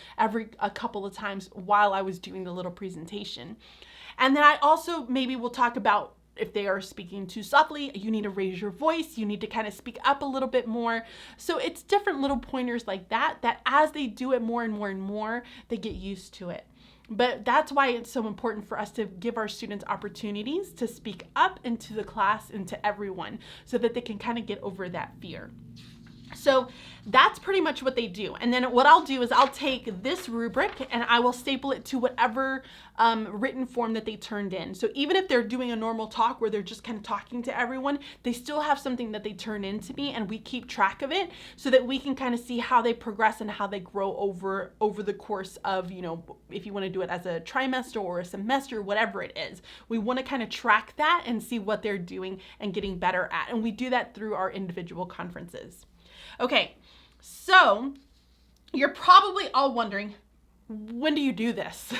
a couple of times while I was doing the little presentation. And then I also maybe will talk about if they are speaking too softly, you need to raise your voice. You need to kind of speak up a little bit more. So it's different little pointers like that as they do it more and more and more, they get used to it. But that's why it's so important for us to give our students opportunities to speak up into the class and to everyone so that they can kind of get over that fear. So that's pretty much what they do. And then what I'll do is I'll take this rubric and I will staple it to whatever written form that they turned in. So even if they're doing a normal talk where they're just kind of talking to everyone, they still have something that they turn in to me, and we keep track of it so that we can kind of see how they progress and how they grow over the course of, if you want to do it as a trimester or a semester, whatever it is. We want to kind of track that and see what they're doing and getting better at. And we do that through our individual conferences. Okay, so you're probably all wondering, when do you do this?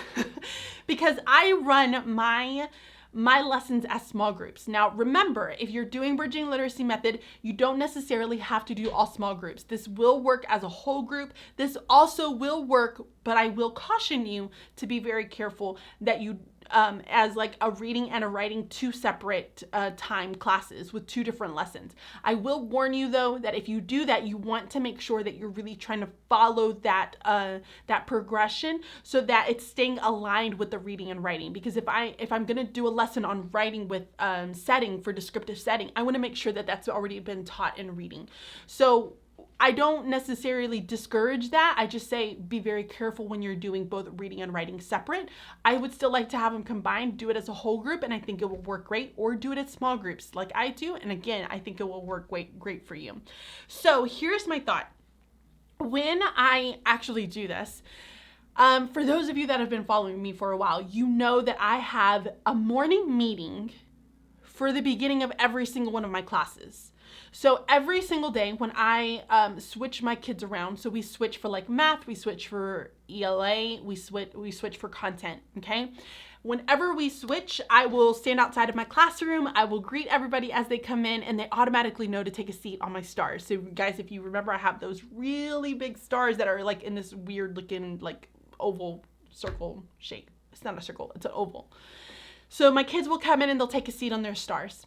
Because I run my lessons as small groups. Now, remember, if you're doing Bridging Literacy Method, you don't necessarily have to do all small groups. This will work as a whole group. This also will work, but I will caution you to be very careful that you as like a reading and a writing, two separate time classes with two different lessons. I will warn you though that if you do that, you want to make sure that you're really trying to follow that progression so that it's staying aligned with the reading and writing. Because if I'm going to do a lesson on writing with setting for descriptive setting, I want to make sure that that's already been taught in reading. So I don't necessarily discourage that. I just say be very careful when you're doing both reading and writing separate. I would still like to have them combined, do it as a whole group, and I think it will work great, or do it as small groups like I do. And again, I think it will work great for you. So here's my thought. When I actually do this, for those of you that have been following me for a while, you know that I have a morning meeting for the beginning of every single one of my classes. So every single day when I switch my kids around, so we switch for like math, we switch for ELA, we switch for content, okay? Whenever we switch, I will stand outside of my classroom, I will greet everybody as they come in, and they automatically know to take a seat on my stars. So guys, if you remember, I have those really big stars that are like in this weird looking like oval circle shape. It's not a circle, it's an oval. So my kids will come in and they'll take a seat on their stars.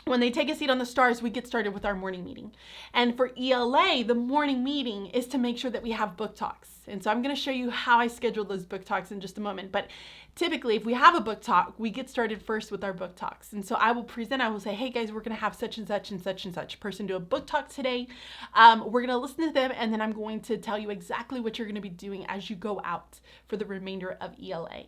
When they take a seat on the stars, we get started with our morning meeting. And for ELA, the morning meeting is to make sure that we have book talks. And so I'm going to show you how I schedule those book talks in just a moment. But typically, if we have a book talk, we get started first with our book talks. And so I will say, hey guys, we're going to have such and such and such and such person do a book talk today. We're going to listen to them, and then I'm going to tell you exactly what you're going to be doing as you go out for the remainder of ELA.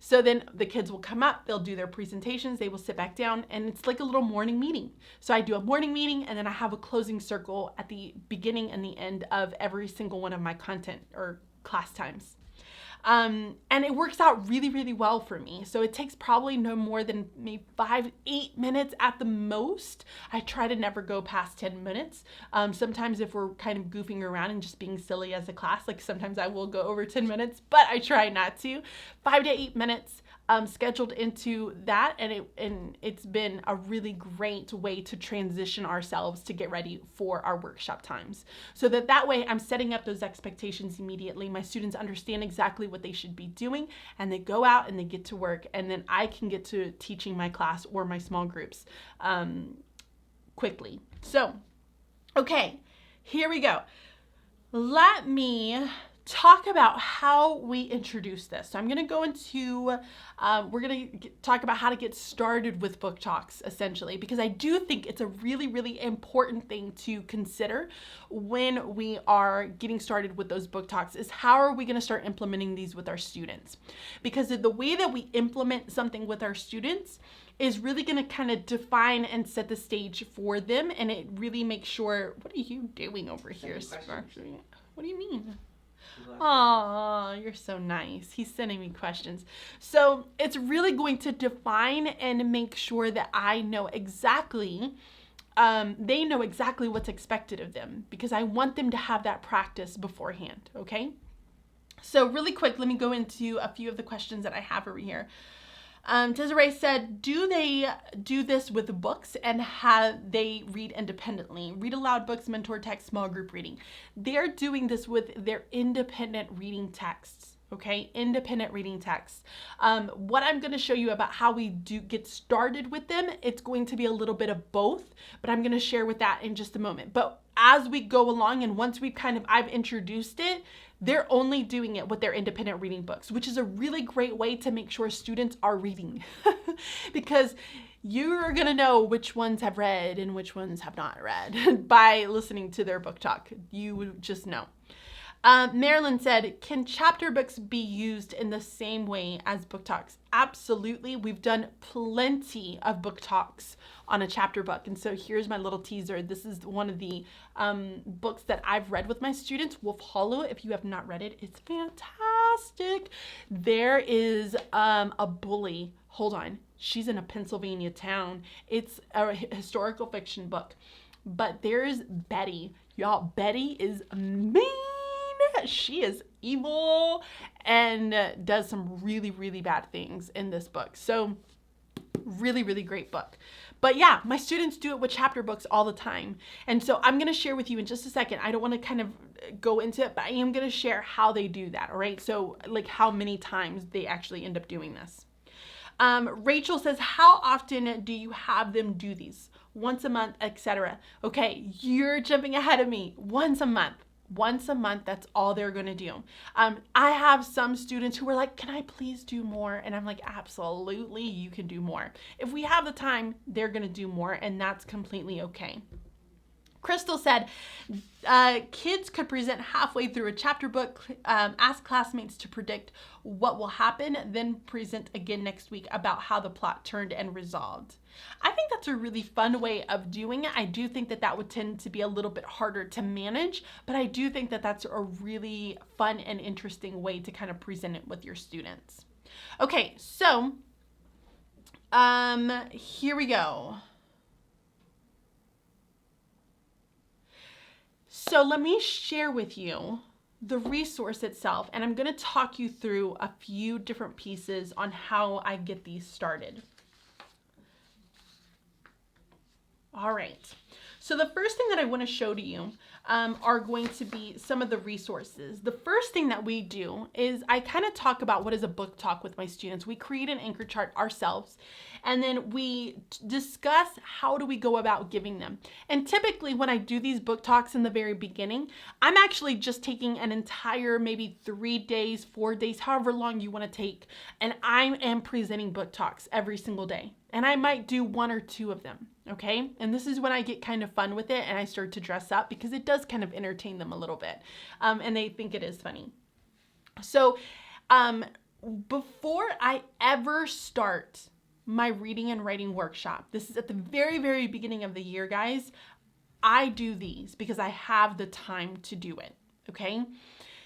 So then the kids will come up, they'll do their presentations, they will sit back down, and it's like a little morning meeting. So I do a morning meeting, and then I have a closing circle at the beginning and the end of every single one of my content or class times. And it works out really, really well for me. So it takes probably no more than maybe 5-8 minutes at the most. I try to never go past 10 minutes. Sometimes if we're kind of goofing around and just being silly as a class, like sometimes I will go over 10 minutes, but I try not to. 5 to 8 minutes scheduled into that, and it's been a really great way to transition ourselves to get ready for our workshop times. So that way I'm setting up those expectations immediately. My students understand exactly what they should be doing, and they go out and they get to work, and then I can get to teaching my class or my small groups quickly. So, okay, here we go. Let me talk about how we introduce this. So I'm going to go into, we're going to talk about how to get started with book talks, essentially, because I do think it's a really, really important thing to consider when we are getting started with those book talks is how are we going to start implementing these with our students? Because the way that we implement something with our students is really going to kind of define and set the stage for them, and it really makes sure, what are you doing over here, Sparky? What do you mean? Oh, you're so nice. He's sending me questions. So it's really going to define and make sure that I know exactly, they know exactly what's expected of them, because I want them to have that practice beforehand, okay? So really quick, let me go into a few of the questions that I have over here. Desiree said, do they do this with books and have they read independently? Read aloud books, mentor text, small group reading. They're doing this with their independent reading texts, okay? Independent reading texts. What I'm going to show you about how we do get started with them, it's going to be a little bit of both, but I'm going to share with that in just a moment. But as we go along and once we've I've introduced it, they're only doing it with their independent reading books, which is a really great way to make sure students are reading because you're going to know which ones have read and which ones have not read by listening to their book talk. You would just know. Marilyn said, can chapter books be used in the same way as book talks? Absolutely. We've done plenty of book talks on a chapter book. And so here's my little teaser. This is one of the books that I've read with my students, Wolf Hollow. If you have not read it, it's fantastic. There is a bully. Hold on. She's in a Pennsylvania town. It's a historical fiction book. But there's Betty. Y'all, Betty is mean. She is evil and does some really, really bad things in this book. So really, really great book. But yeah, my students do it with chapter books all the time. And so I'm going to share with you in just a second. I don't want to kind of go into it, but I am going to share how they do that. All right. So like how many times they actually end up doing this. Rachel says, how often do you have them do these? Once a month, etc. Okay, you're jumping ahead of me. Once a month. Once a month, that's all they're going to do. I have some students who are like, can I please do more? And I'm like, absolutely, you can do more. If we have the time, they're going to do more, and that's completely okay. Crystal said, kids could present halfway through a chapter book, ask classmates to predict what will happen, then present again next week about how the plot turned and resolved. I think that's a really fun way of doing it. I do think that that would tend to be a little bit harder to manage, but I do think that that's a really fun and interesting way to kind of present it with your students. Okay, so here we go. So let me share with you the resource itself, and I'm going to talk you through a few different pieces on how I get these started. All right. So the first thing that I want to show to you are going to be some of the resources. The first thing that we do is I kind of talk about what is a book talk with my students. We create an anchor chart ourselves, and then we discuss how do we go about giving them. And typically when I do these book talks in the very beginning, I'm actually just taking an entire maybe 3 days, 4 days, however long you want to take, and I am presenting book talks every single day. And I might do 1 or 2 of them, okay? And this is when I get kind of fun with it and I start to dress up because it does kind of entertain them a little bit. And they think it is funny. So before I ever start my reading and writing workshop, this is at the very, very beginning of the year, guys, I do these because I have the time to do it, okay?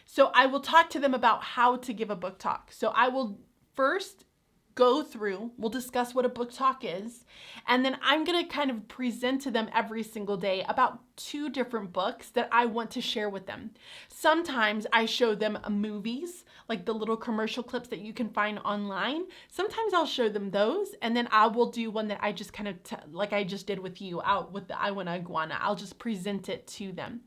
So I will talk to them about how to give a book talk. So I will first go through, we'll discuss what a book talk is, and then I'm going to kind of present to them every single day about 2 different books that I want to share with them. Sometimes I show them movies, like the little commercial clips that you can find online. Sometimes I'll show them those, and then I will do one that I just kind of, like I just did with you out with the I Want Iguana. I'll just present it to them.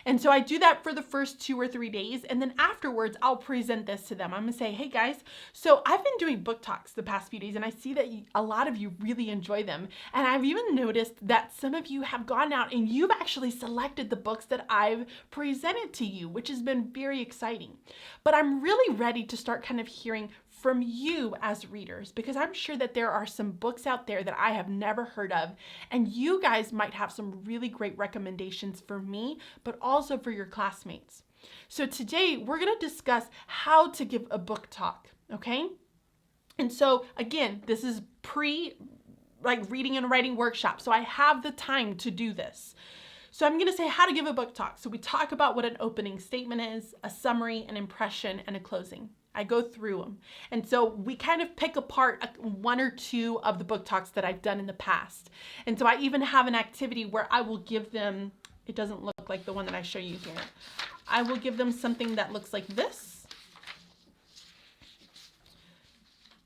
And so I do that for the first 2 or 3 days, and then afterwards I'll present this to them. I'm going to say, hey guys, so I've been doing book talks talks the past few days, and I see that a lot of you really enjoy them. And I've even noticed that some of you have gone out and you've actually selected the books that I've presented to you, which has been very exciting. But I'm really ready to start kind of hearing from you as readers, because I'm sure that there are some books out there that I have never heard of, and you guys might have some really great recommendations for me, but also for your classmates. So today we're going to discuss how to give a book talk, okay? And so again, this is reading and writing workshop, so I have the time to do this. So I'm going to say how to give a book talk. So we talk about what an opening statement is, a summary, an impression, and a closing. I go through them. And so we kind of pick apart one or two of the book talks that I've done in the past. And so I even have an activity where I will give them, it doesn't look like the one that I show you here. I will give them something that looks like this.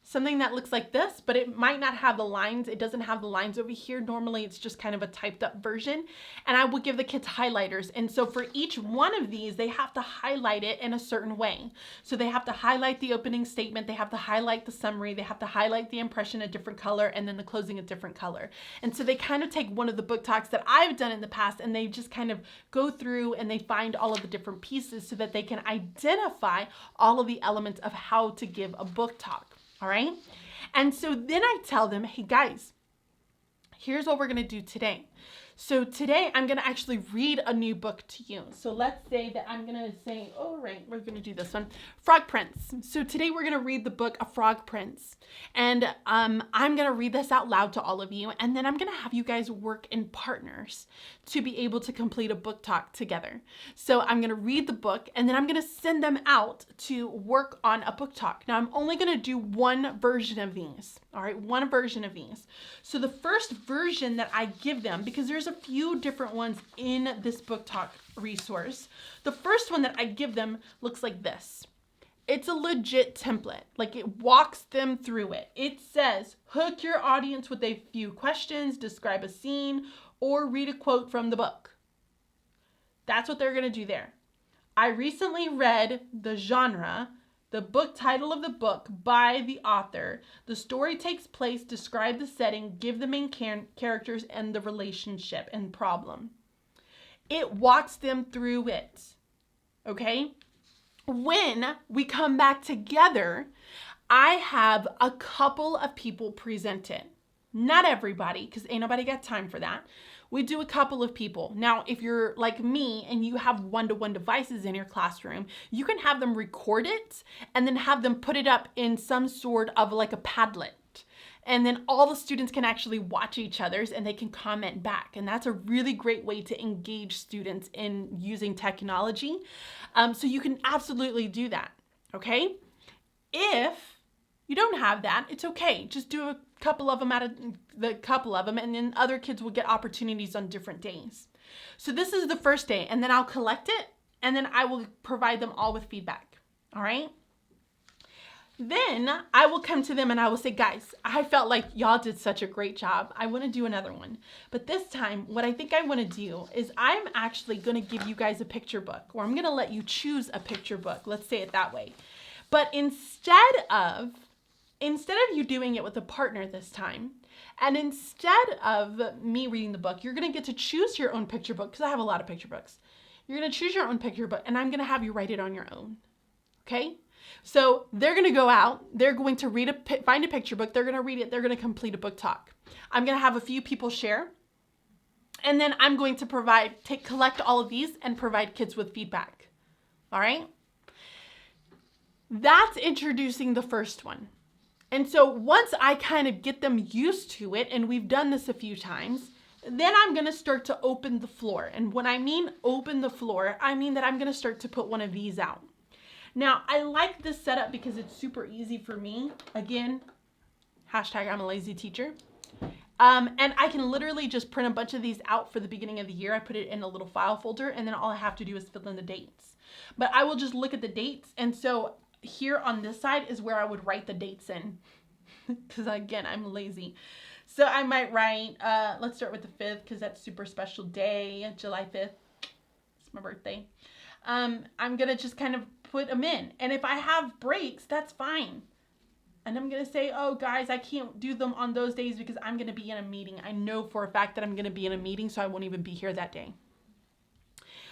Something that looks like this, but it might not have the lines. It doesn't have the lines over here. Normally it's just kind of a typed up version. And I will give the kids highlighters. And so for each one of these, they have to highlight it in a certain way. So they have to highlight the opening statement. They have to highlight the summary. They have to highlight the impression a different color, and then the closing a different color. And so they kind of take one of the book talks that I've done in the past, and they just kind of go through and they find all of the different pieces so that they can identify all of the elements of how to give a book talk. All right. And so then I tell them, hey guys, here's what we're going to do today. So today I'm going to actually read a new book to you. So let's say that I'm going to say, all right, we're going to do this one, Frog Prince. So today we're going to read the book, A Frog Prince. And I'm going to read this out loud to all of you. And then I'm going to have you guys work in partners to be able to complete a book talk together. So I'm going to read the book, and then I'm going to send them out to work on a book talk. Now I'm only going to do one version of these. All right, one version of these. So the first version that I give them, because there's a few different ones in this book talk resource. The first one that I give them looks like this. It's a legit template. Like, it walks them through it. It says, hook your audience with a few questions, describe a scene, or read a quote from the book. That's what they're going to do there. I recently read the genre, the book title of the book by the author. The story takes place, describe the setting, give the main characters and the relationship and problem. It walks them through it. Okay? When we come back together, I have a couple of people present it. Not everybody, because ain't nobody got time for that. We do a couple of people. Now, if you're like me and you have one-to-one devices in your classroom, you can have them record it and then have them put it up in some sort of like a Padlet. And then all the students can actually watch each other's and they can comment back. And that's a really great way to engage students in using technology. So you can absolutely do that, okay? If you don't have that, it's okay. Just do a couple of them and then other kids will get opportunities on different days. So this is the first day, and then I'll collect it, and then I will provide them all with feedback. All right? Then I will come to them and I will say, guys, I felt like y'all did such a great job. I want to do another one. But this time, what I think I want to do is I'm actually going to give you guys a picture book, or I'm going to let you choose a picture book. Let's say it that way. But instead of you doing it with a partner this time, and instead of me reading the book, you're going to get to choose your own picture book, because I have a lot of picture books. You're going to choose your own picture book, and I'm going to have you write it on your own. Okay? So they're going to go out, they're going to find a picture book, they're going to read it, they're going to complete a book talk. I'm going to have a few people share, and then I'm going to collect all of these and provide kids with feedback. All right? That's introducing the first one. And so once I kind of get them used to it, and we've done this a few times, then I'm going to start to open the floor. And when I mean open the floor, I mean that I'm going to start to put one of these out. Now, I like this setup because it's super easy for me. Again, hashtag I'm a lazy teacher. And I can literally just print a bunch of these out for the beginning of the year. I put it in a little file folder, and then all I have to do is fill in the dates. But I will just look at the dates. And so here on this side is where I would write the dates in. Because again, I'm lazy. So I might write, let's start with the 5th, because that's super special day, July 5th. It's my birthday. I'm going to just kind of put them in. And if I have breaks, that's fine. And I'm going to say, oh, guys, I can't do them on those days because I'm going to be in a meeting. I know for a fact that I'm going to be in a meeting, so I won't even be here that day.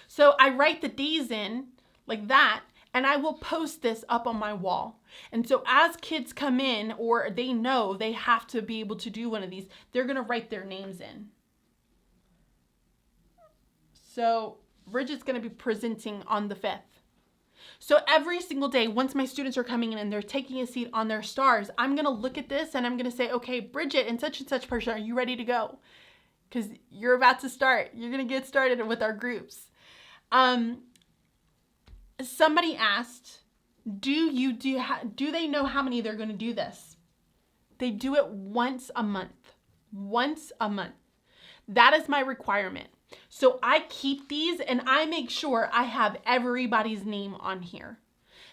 So I write the days in like that, and I will post this up on my wall. And so as kids come in, or they know they have to be able to do one of these, they're going to write their names in. So Bridget's going to be presenting on the 5th. So every single day, once my students are coming in and they're taking a seat on their stars, I'm going to look at this and I'm going to say, okay, Bridget and such person, are you ready to go? Because you're about to start. You're going to get started with our groups. Somebody asked, do they know how many they're going to do this? They do it once a month. Once a month. That is my requirement. So I keep these and I make sure I have everybody's name on here.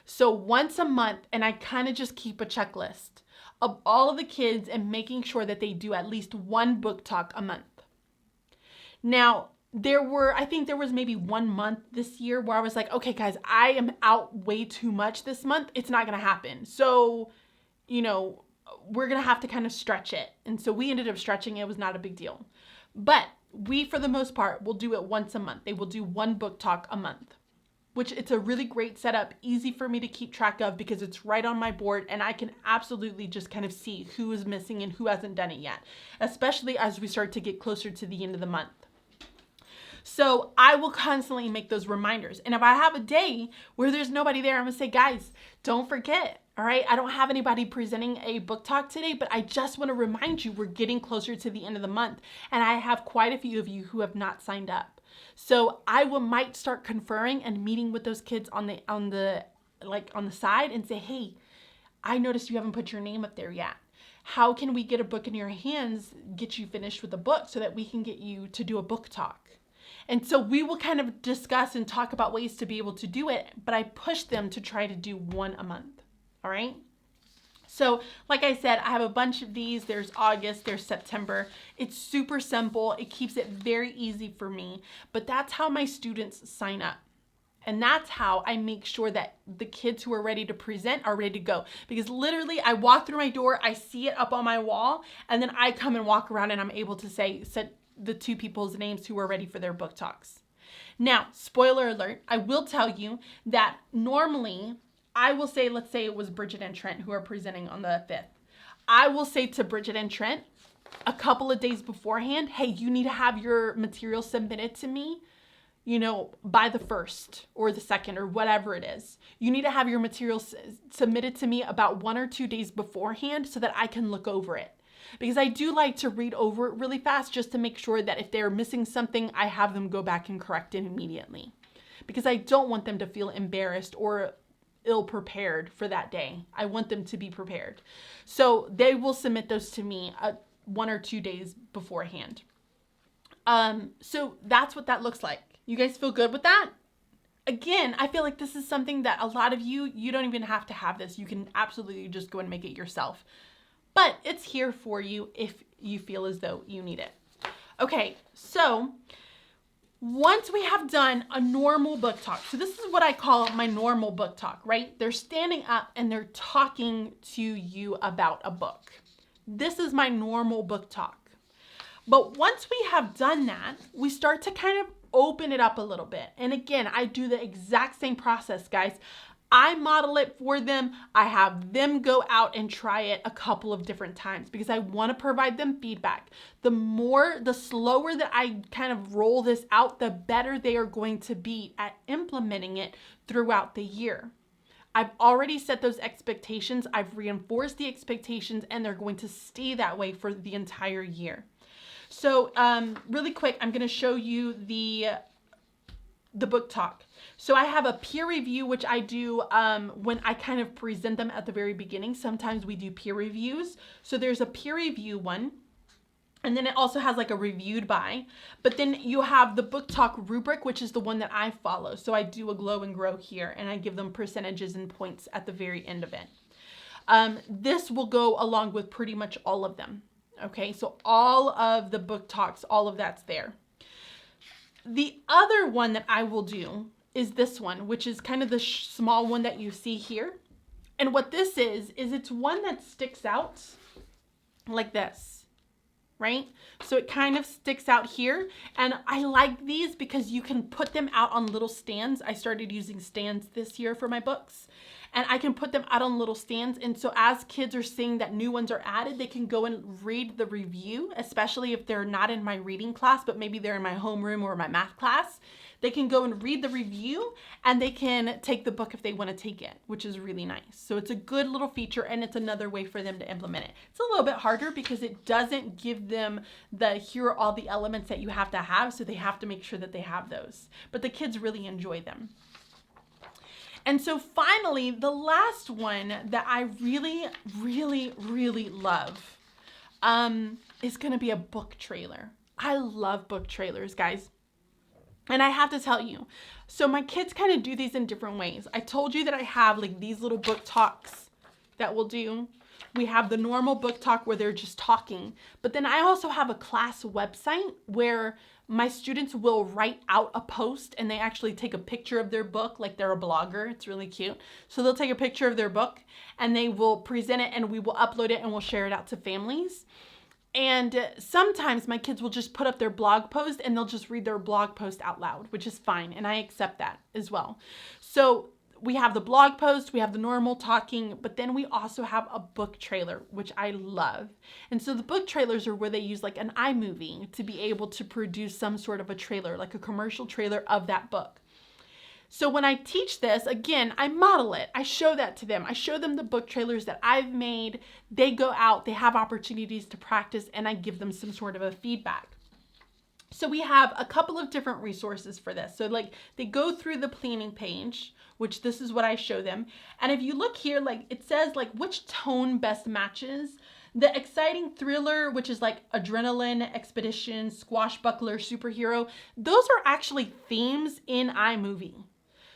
So once a month, and I kind of just keep a checklist of all of the kids and making sure that they do at least one book talk a month. Now, I think there was maybe 1 month this year where I was like, okay, guys, I am out way too much this month. It's not going to happen. So, we're going to have to kind of stretch it. And so we ended up stretching it. It was not a big deal. But we, for the most part, will do it once a month. They will do one book talk a month, which it's a really great setup, easy for me to keep track of because it's right on my board and I can absolutely just kind of see who is missing and who hasn't done it yet, especially as we start to get closer to the end of the month. So I will constantly make those reminders. And if I have a day where there's nobody there, I'm going to say, guys, don't forget. All right. I don't have anybody presenting a book talk today, but I just want to remind you, we're getting closer to the end of the month. And I have quite a few of you who have not signed up. So I might start conferring and meeting with those kids on the side and say, hey, I noticed you haven't put your name up there yet. How can we get a book in your hands, get you finished with a book so that we can get you to do a book talk? And so we will kind of discuss and talk about ways to be able to do it, but I push them to try to do one a month. All right. So like I said, I have a bunch of these. There's August, there's September. It's super simple. It keeps it very easy for me, but that's how my students sign up. And that's how I make sure that the kids who are ready to present are ready to go. Because literally I walk through my door, I see it up on my wall, and then I come and walk around and I'm able to set the 2 people's names who are ready for their book talks. Now, spoiler alert, I will tell you that normally I will say, let's say it was Bridget and Trent who are presenting on the 5th. I will say to Bridget and Trent a couple of days beforehand, hey, you need to have your material submitted to me, by the 1st or the 2nd or whatever it is. You need to have your material submitted to me about 1 or 2 days beforehand so that I can look over it. Because I do like to read over it really fast just to make sure that if they're missing something, I have them go back and correct it immediately. Because I don't want them to feel embarrassed or ill-prepared for that day. I want them to be prepared. So they will submit those to me 1 or 2 days beforehand. So that's what that looks like. You guys feel good with that? Again, I feel like this is something that a lot of you don't even have to have this. You can absolutely just go and make it yourself. But it's here for you if you feel as though you need it. Okay, so once we have done a normal book talk, so this is what I call my normal book talk, right? They're standing up and they're talking to you about a book. This is my normal book talk. But once we have done that, we start to kind of open it up a little bit. And again, I do the exact same process, guys. I model it for them. I have them go out and try it a couple of different times because I want to provide them feedback. The slower that I kind of roll this out, the better they are going to be at implementing it throughout the year. I've already set those expectations. I've reinforced the expectations and they're going to stay that way for the entire year. So really quick, I'm going to show you the book talk. So I have a peer review, which I do when I kind of present them at the very beginning. Sometimes we do peer reviews. So there's a peer review one. And then it also has like a reviewed by. But then you have the book talk rubric, which is the one that I follow. So I do a glow and grow here. And I give them percentages and points at the very end of it. This will go along with pretty much all of them. Okay, so all of the book talks, all of that's there. The other one that I will do is this one, which is kind of the small one that you see here. And what this is it's one that sticks out like this, right? So it kind of sticks out here. And I like these because you can put them out on little stands. I started using stands this year for my books. And I can put them out on little stands. And so as kids are seeing that new ones are added, they can go and read the review, especially if they're not in my reading class, but maybe they're in my homeroom or my math class. They can go and read the review and they can take the book if they want to take it, which is really nice. So it's a good little feature and it's another way for them to implement it. It's a little bit harder because it doesn't give them here are all the elements that you have to have. So they have to make sure that they have those, but the kids really enjoy them. And so finally, the last one that I really, really, really love is going to be a book trailer. I love book trailers, guys. And I have to tell you, so my kids kind of do these in different ways. I told you that I have like these little book talks that we'll do. We have the normal book talk where they're just talking. But then I also have a class website where my students will write out a post and they actually take a picture of their book like they're a blogger. It's really cute. So they'll take a picture of their book and they will present it and we will upload it and we'll share it out to families. And sometimes my kids will just put up their blog post and they'll just read their blog post out loud, which is fine. And I accept that as well. So we have the blog post, we have the normal talking, but then we also have a book trailer, which I love. And so the book trailers are where they use like an iMovie to be able to produce some sort of a trailer, like a commercial trailer of that book. So when I teach this, again, I model it. I show that to them. I show them the book trailers that I've made. They go out, they have opportunities to practice, and I give them some sort of a feedback. So we have a couple of different resources for this. So like they go through the planning page, which this is what I show them. And if you look here, like it says like which tone best matches. The exciting thriller, which is like adrenaline, expedition, squashbuckler, superhero, those are actually themes in iMovie.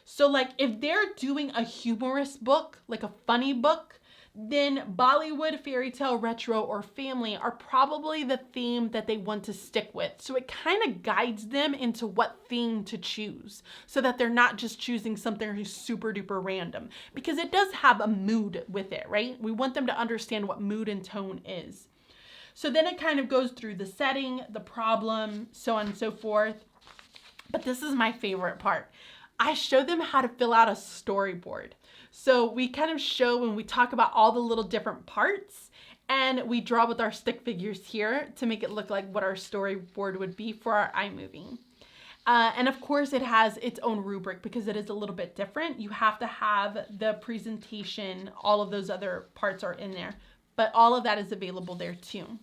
So like if they're doing a humorous book, like a funny book, then Bollywood, fairy tale, retro, or family are probably the theme that they want to stick with. So it kind of guides them into what theme to choose so that they're not just choosing something super duper random, because it does have a mood with it, right? We want them to understand what mood and tone is. So then it kind of goes through the setting, the problem, so on and so forth. But this is my favorite part. I show them how to fill out a storyboard. So we kind of show when we talk about all the little different parts, and we draw with our stick figures here to make it look like what our storyboard would be for our iMovie. And of course it has its own rubric because it is a little bit different. You have to have the presentation, all of those other parts are in there, but all of that is available there too.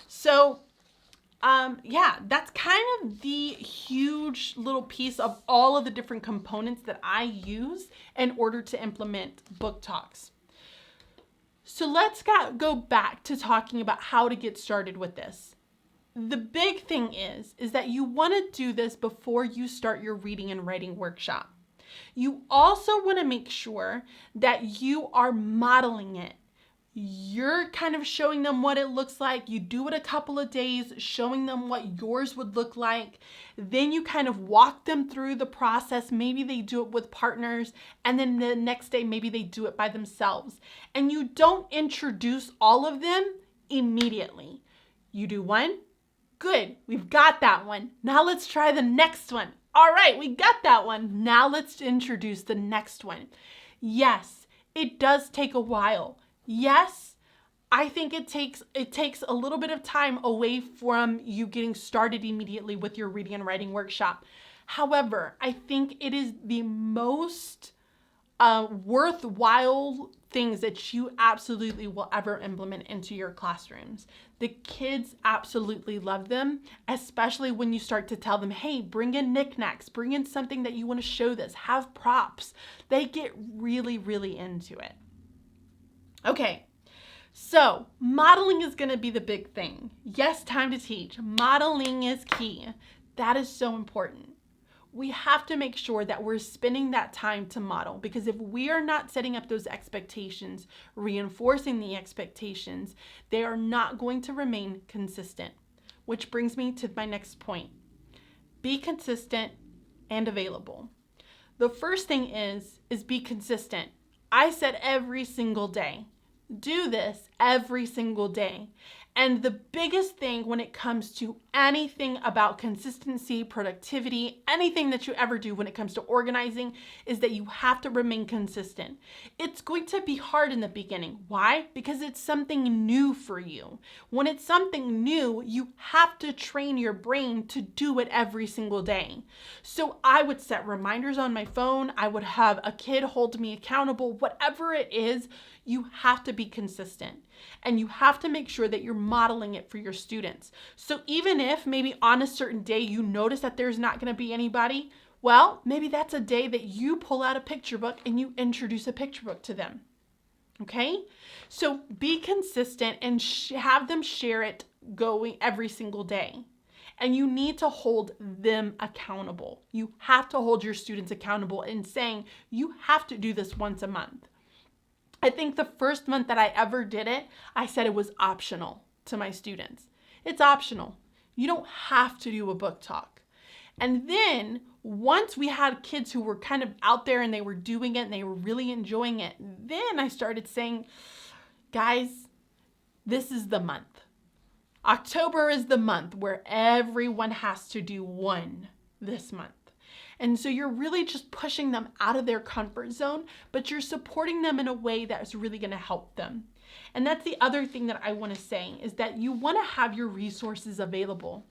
So yeah, that's kind of the huge little piece of all of the different components that I use in order to implement book talks. So let's go back to talking about how to get started with this. The big thing is that you want to do this before you start your reading and writing workshop. You also want to make sure that you are modeling it. You're kind of showing them what it looks like. You do it a couple of days, showing them what yours would look like. Then you kind of walk them through the process. Maybe they do it with partners, and then the next day, maybe they do it by themselves. And you don't introduce all of them immediately. You do one. Good, we've got that one. Now let's try the next one. All right, we got that one. Now let's introduce the next one. Yes, it does take a while. Yes, I think it takes a little bit of time away from you getting started immediately with your reading and writing workshop. However, I think it is the most worthwhile things that you absolutely will ever implement into your classrooms. The kids absolutely love them, especially when you start to tell them, hey, bring in knickknacks, bring in something that you want to show this, have props. They get really, really into it. Okay, so modeling is going to be the big thing. Yes, time to teach. Modeling is key. That is so important. We have to make sure that we're spending that time to model, because if we are not setting up those expectations, reinforcing the expectations, they are not going to remain consistent. Which brings me to my next point. Be consistent and available. The first thing is be consistent. I said every single day. Do this every single day. And the biggest thing when it comes to anything about consistency, productivity, anything that you ever do when it comes to organizing is that you have to remain consistent. It's going to be hard in the beginning. Why? Because it's something new for you. When it's something new, you have to train your brain to do it every single day. So I would set reminders on my phone. I would have a kid hold me accountable. Whatever it is, you have to be consistent. And you have to make sure that you're modeling it for your students. So even if maybe on a certain day you notice that there's not going to be anybody, well, maybe that's a day that you pull out a picture book and you introduce a picture book to them. Okay? So be consistent and have them share it going every single day. And you need to hold them accountable. You have to hold your students accountable in saying you have to do this once a month. I think the first month that I ever did it, I said it was optional to my students. It's optional. You don't have to do a book talk. And then once we had kids who were kind of out there and they were doing it and they were really enjoying it, then I started saying, guys, this is the month. October is the month where everyone has to do one this month. And so you're really just pushing them out of their comfort zone, but you're supporting them in a way that is really going to help them. And that's the other thing that I want to say is that you want to have your resources available.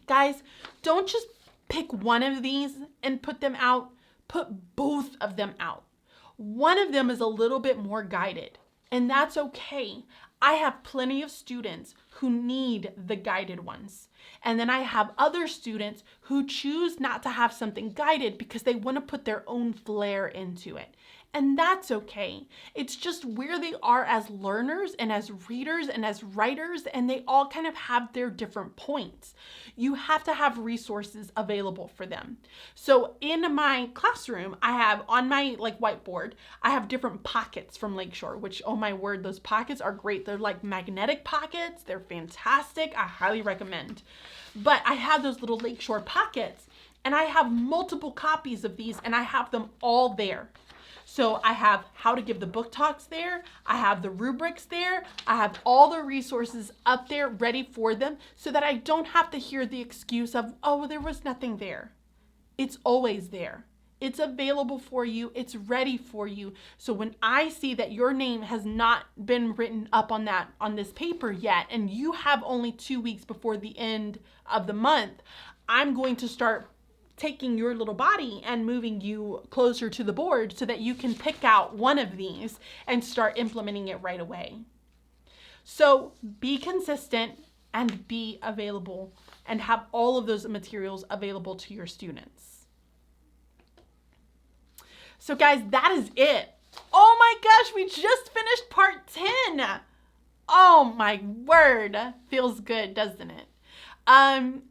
Guys, don't just pick one of these and put them out. Put both of them out. One of them is a little bit more guided, and that's okay. I have plenty of students who need the guided ones. And then I have other students who choose not to have something guided because they want to put their own flair into it. And that's okay. It's just where they are as learners and as readers and as writers, and they all kind of have their different points. You have to have resources available for them. So in my classroom, I have on my whiteboard, I have different pockets from Lakeshore, which, oh my word, those pockets are great. They're like magnetic pockets. They're fantastic. I highly recommend. But I have those little Lakeshore pockets, and I have multiple copies of these, and I have them all there. So I have how to give the book talks there. I have the rubrics there. I have all the resources up there ready for them so that I don't have to hear the excuse of, oh, there was nothing there. It's always there. It's available for you. It's ready for you. So when I see that your name has not been written up on this paper yet, and you have only 2 weeks before the end of the month, I'm going to start taking your little body and moving you closer to the board so that you can pick out one of these and start implementing it right away. So be consistent and be available and have all of those materials available to your students. So guys, that is it. Oh my gosh, we just finished part 10. Oh my word. Feels good, doesn't it?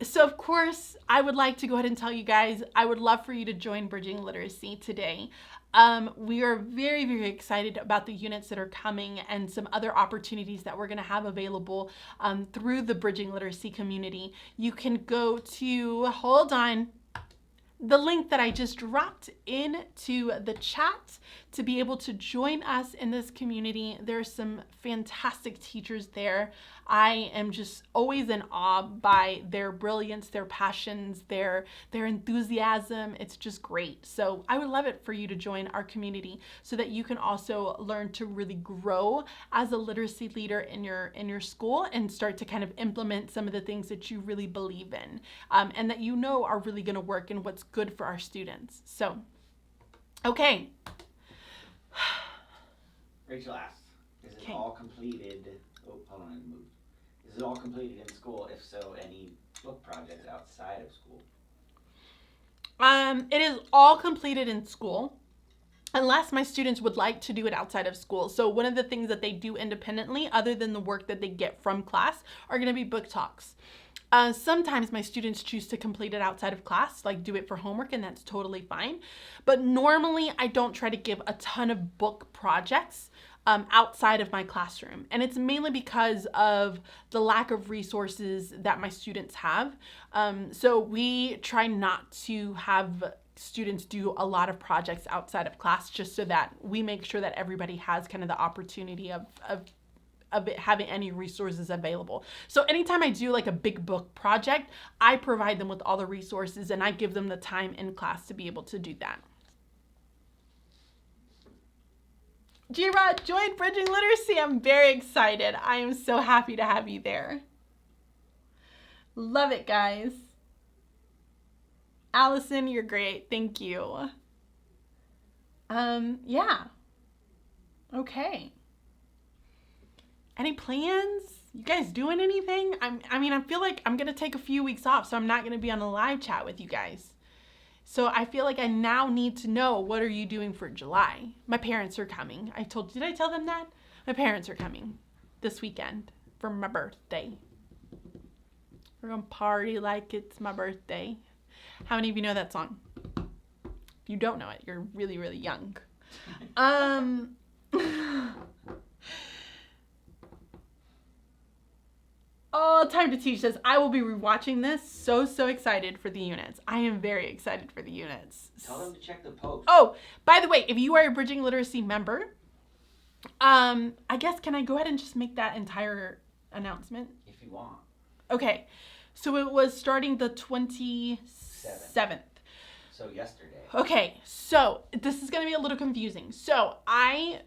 So of course, I would like to go ahead and tell you guys, I would love for you to join Bridging Literacy today. We are very, very excited about the units that are coming and some other opportunities that we're going to have available through the Bridging Literacy community. You can go to, hold on, the link that I just dropped into the chat to be able to join us in this community. There's some fantastic teachers there. I am just always in awe by their brilliance, their passions, their enthusiasm. It's just great. So I would love it for you to join our community so that you can also learn to really grow as a literacy leader in your school and start to kind of implement some of the things that you really believe in and that you know are really going to work and what's good for our students. So, okay. Rachel asks, is it all completed? Oh, hold on, I moved. Is it all completed in school? If so, any book projects outside of school? It is all completed in school, unless my students would like to do it outside of school. So one of the things that they do independently, other than the work that they get from class, are going to be book talks. Sometimes my students choose to complete it outside of class, like do it for homework, and that's totally fine. But normally I don't try to give a ton of book projects outside of my classroom. And it's mainly because of the lack of resources that my students have. So we try not to have students do a lot of projects outside of class, just so that we make sure that everybody has kind of the opportunity of it having any resources available. So anytime I do like a big book project, I provide them with all the resources and I give them the time in class to be able to do that. G-Rod, join Bridging Literacy. I'm very excited. I am so happy to have you there. Love it, guys. Allison, you're great. Thank you. Yeah. Okay. Any plans? You guys doing anything? I feel like I'm going to take a few weeks off, so I'm not going to be on a live chat with you guys. So I feel like I now need to know, what are you doing for July? My parents are coming. Did I tell them that? My parents are coming this weekend for my birthday. We're going to party like it's my birthday. How many of you know that song? If you don't know it, you're really, really young. Oh, Time to Teach says, I will be rewatching this. So excited for the units. I am very excited for the units. Tell them to check the post. Oh, by the way, if you are a Bridging Literacy member, I guess, can I go ahead and just make that entire announcement? If you want. Okay. So it was starting the 27th. So yesterday. Okay. So this is going to be a little confusing. So I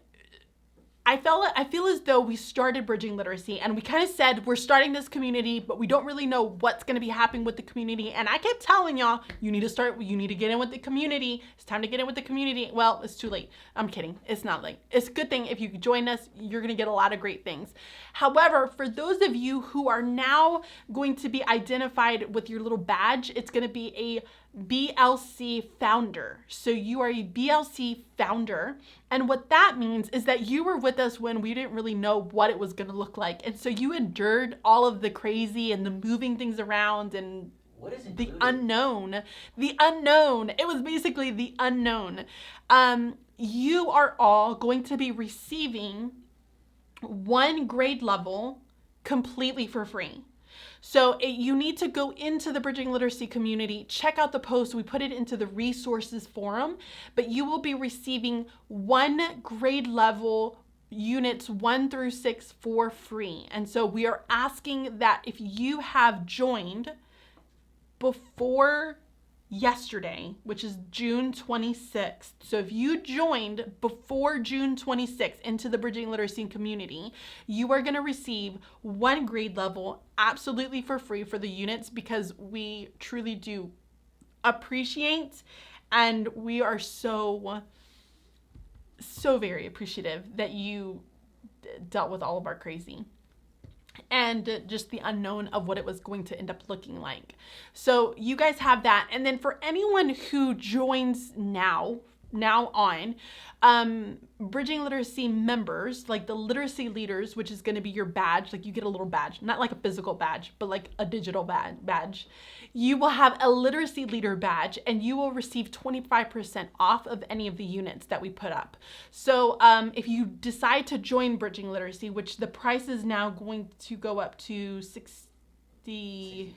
feel as though we started Bridging Literacy and we kind of said we're starting this community, but we don't really know what's going to be happening with the community. And I kept telling y'all, you need to get in with the community. It's time to get in with the community. Well, it's too late. I'm kidding. It's not late. It's a good thing if you join us, you're going to get a lot of great things. However, for those of you who are now going to be identified with your little badge, it's going to be a BLC founder. So you are a BLC founder. And what that means is that you were with us when we didn't really know what it was going to look like. And so you endured all of the crazy and the moving things around and what is it? The unknown. The unknown. It was basically the unknown. You are all going to be receiving one grade level completely for free. So you need to go into the Bridging Literacy community, check out the post. We put it into the resources forum, but you will be receiving one grade level units 1 through 6 for free. And so we are asking that if you have joined before yesterday, which is June 26th. So if you joined before June 26th into the Bridging Literacy community, you are going to receive one grade level absolutely for free for the units, because we truly do appreciate, and we are so very appreciative that you dealt with all of our crazy and just the unknown of what it was going to end up looking like. So you guys have that. And then for anyone who joins now on, Bridging Literacy members, like the literacy leaders, which is going to be your badge, like you get a little badge, not like a physical badge, but like a digital badge. You will have a literacy leader badge and you will receive 25% off of any of the units that we put up. So if you decide to join Bridging Literacy, which the price is now going to go up to $65.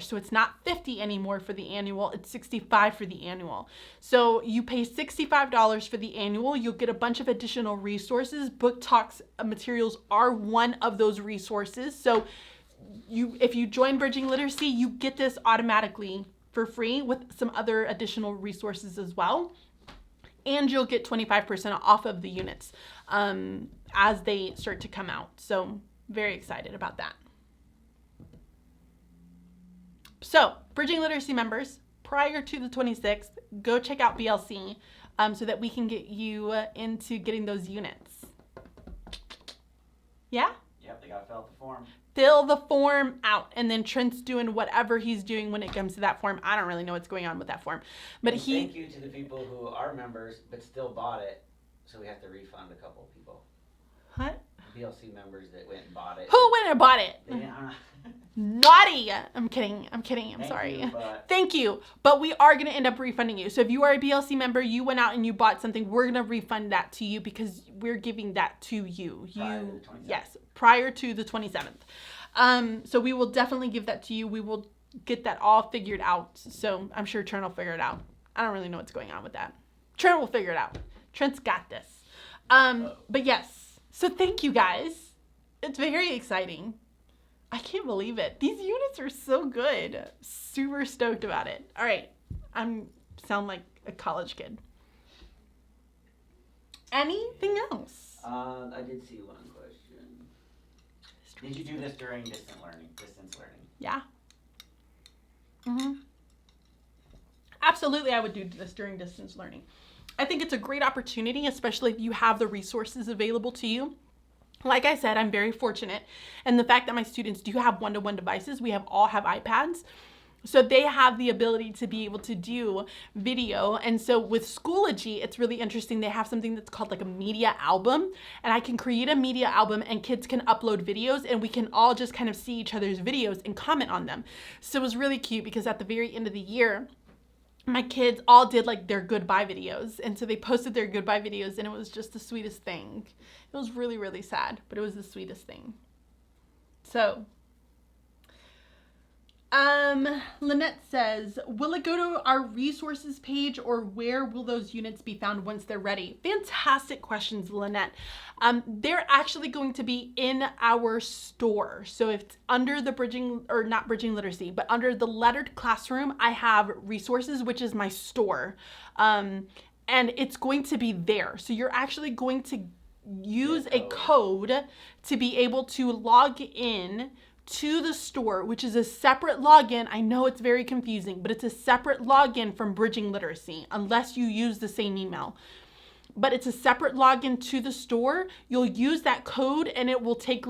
So it's not $50 anymore for the annual, it's $65 for the annual. So you pay $65 for the annual, you'll get a bunch of additional resources. Book Talks materials are one of those resources. So if you join Bridging Literacy, you get this automatically for free with some other additional resources as well. And you'll get 25% off of the units as they start to come out. So very excited about that. So, Bridging Literacy members, prior to the 26th, go check out BLC so that we can get you into getting those units. Yeah? Yep, they got to fill out the form. Fill the form out. And then Trent's doing whatever he's doing when it comes to that form. I don't really know what's going on with that form. But thank you to the people who are members but still bought it, so we have to refund a couple of people. What? BLC members that went and bought it. Who went and bought it? Naughty. I'm kidding. I'm sorry. Thank you. But we are going to end up refunding you. So if you are a BLC member, you went out and you bought something, we're going to refund that to you because we're giving that to you. Prior to the 27th. Yes, prior to the 27th. So we will definitely give that to you. We will get that all figured out. So I'm sure Trent will figure it out. I don't really know what's going on with that. Trent will figure it out. Trent's got this. But yes, so thank you guys. It's very exciting. I can't believe it. These units are so good. Super stoked about it. All right, sound like a college kid. Anything else? I did see one question. Did you do this during distance learning? Yeah. Absolutely, I would do this during distance learning. I think it's a great opportunity, especially if you have the resources available to you. Like I said, I'm very fortunate. And the fact that my students do have one-to-one devices, we all have iPads. So they have the ability to be able to do video. And so with Schoology, it's really interesting. They have something that's called like a media album. And I can create a media album and kids can upload videos and we can all just kind of see each other's videos and comment on them. So it was really cute because at the very end of the year, my kids all did like their goodbye videos. And so they posted their goodbye videos and it was just the sweetest thing. It was really, really sad, but it was the sweetest thing. So, Lynette says, will it go to our resources page or where will those units be found once they're ready? Fantastic questions, Lynette. They're actually going to be in our store. So if it's under the not Bridging Literacy, but under the Lettered Classroom, I have resources, which is my store. And it's going to be there. So you're actually going to use a code to be able to log in to the store, which is a separate login. I know it's very confusing, but it's a separate login from Bridging Literacy, unless you use the same email. But it's a separate login to the store. You'll use that code and it will take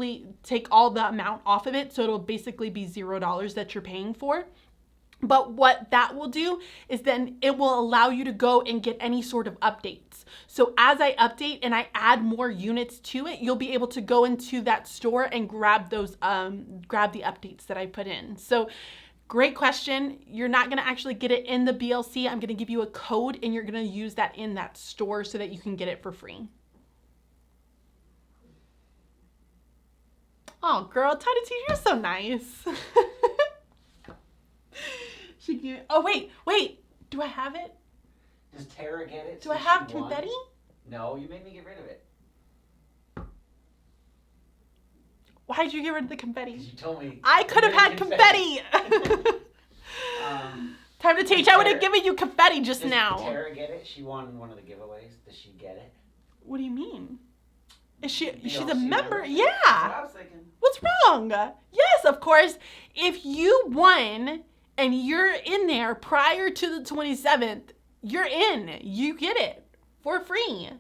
all the amount off of it. So it'll basically be $0 that you're paying for. But what that will do is then it will allow you to go and get any sort of updates. So as I update and I add more units to it, you'll be able to go into that store and grab those, grab the updates that I put in. So great question. You're not gonna actually get it in the BLC. I'm gonna give you a code and you're gonna use that in that store so that you can get it for free. Oh girl, Tiny T, you're so nice. Oh, wait. Do I have it? Does Tara get it? Do I have confetti? No, you made me get rid of it. Why did you get rid of the confetti? Because you told me. I could have had confetti. Time to teach. I would have given you confetti just now. Does Tara get it? She won one of the giveaways. Does she get it? What do you mean? She's a member? Member? Yeah. That's what I was thinking. What's wrong? Yes, of course. If you won and you're in there prior to the 27th, you're in. You get it for free.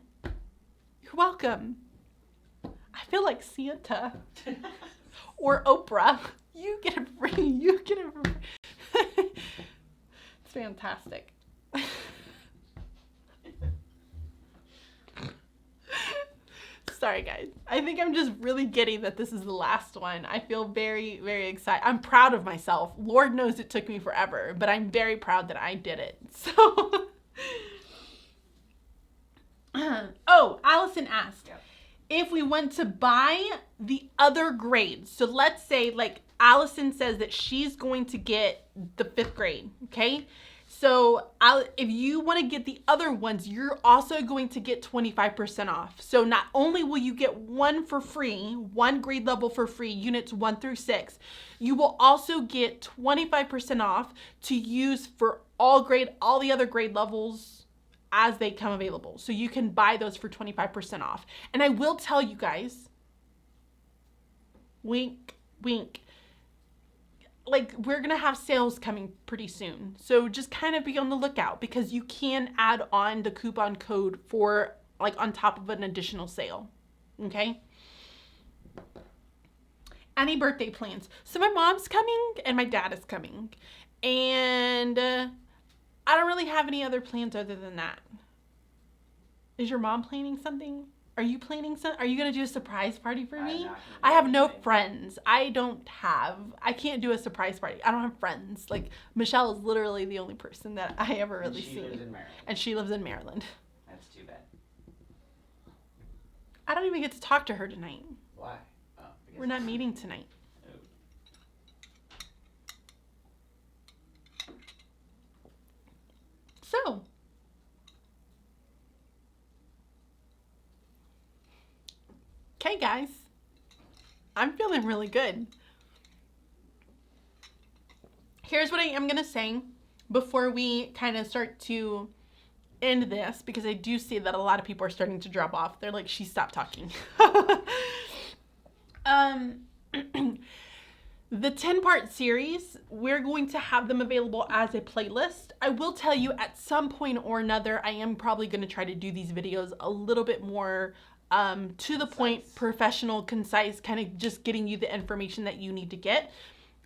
You're welcome. I feel like Santa or Oprah. You get it free. You get it for free. It's fantastic. Sorry, guys. I think I'm just really giddy that this is the last one. I feel very, very excited. I'm proud of myself. Lord knows it took me forever, but I'm very proud that I did it. So, oh, Allison asked if we want to buy the other grades. So let's say, like, Allison says that she's going to get the 5th grade, okay? So if you want to get the other ones, you're also going to get 25% off. So not only will you get one for free, one grade level for free, units 1 through 6, you will also get 25% off to use for all the other grade levels as they come available. So you can buy those for 25% off. And I will tell you guys, wink, wink, like, we're gonna have sales coming pretty soon. So just kind of be on the lookout because you can add on the coupon code for, like, on top of an additional sale, okay? Any birthday plans? So my mom's coming and my dad is coming. And I don't really have any other plans other than that. Is your mom planning something? Are you planning something? Are you going to do a surprise party for me? I have no friends. I can't do a surprise party. I don't have friends. Like, Michelle is literally the only person that I ever really see. And she lives in Maryland. That's too bad. I don't even get to talk to her tonight. Why? We're not meeting tonight. So, okay guys, I'm feeling really good. Here's what I am gonna say before we kind of start to end this, because I do see that a lot of people are starting to drop off. They're like, she stopped talking. The 10-part series, we're going to have them available as a playlist. I will tell you at some point or another, I am probably going to try to do these videos a little bit more to the point, professional, concise, kind of just getting you the information that you need to get.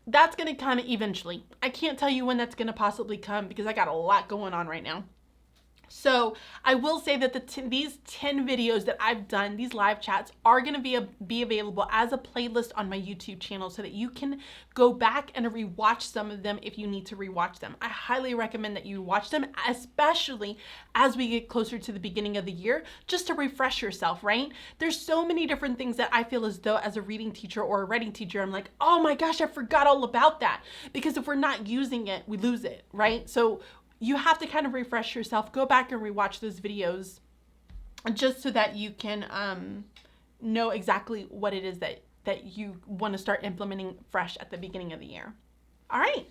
That's going to come eventually. I can't tell you when that's going to possibly come because I got a lot going on right now. So I will say that these 10 videos that I've done, these live chats, are going to be available as a playlist on my YouTube channel so that you can go back and rewatch some of them if you need to rewatch them. I highly recommend that you watch them, especially as we get closer to the beginning of the year, just to refresh yourself, right? There's so many different things that I feel as though as a reading teacher or a writing teacher, I'm like, oh my gosh, I forgot all about that. Because if we're not using it, we lose it, right? So you have to kind of refresh yourself, go back and rewatch those videos just so that you can know exactly what it is that you want to start implementing fresh at the beginning of the year. All right.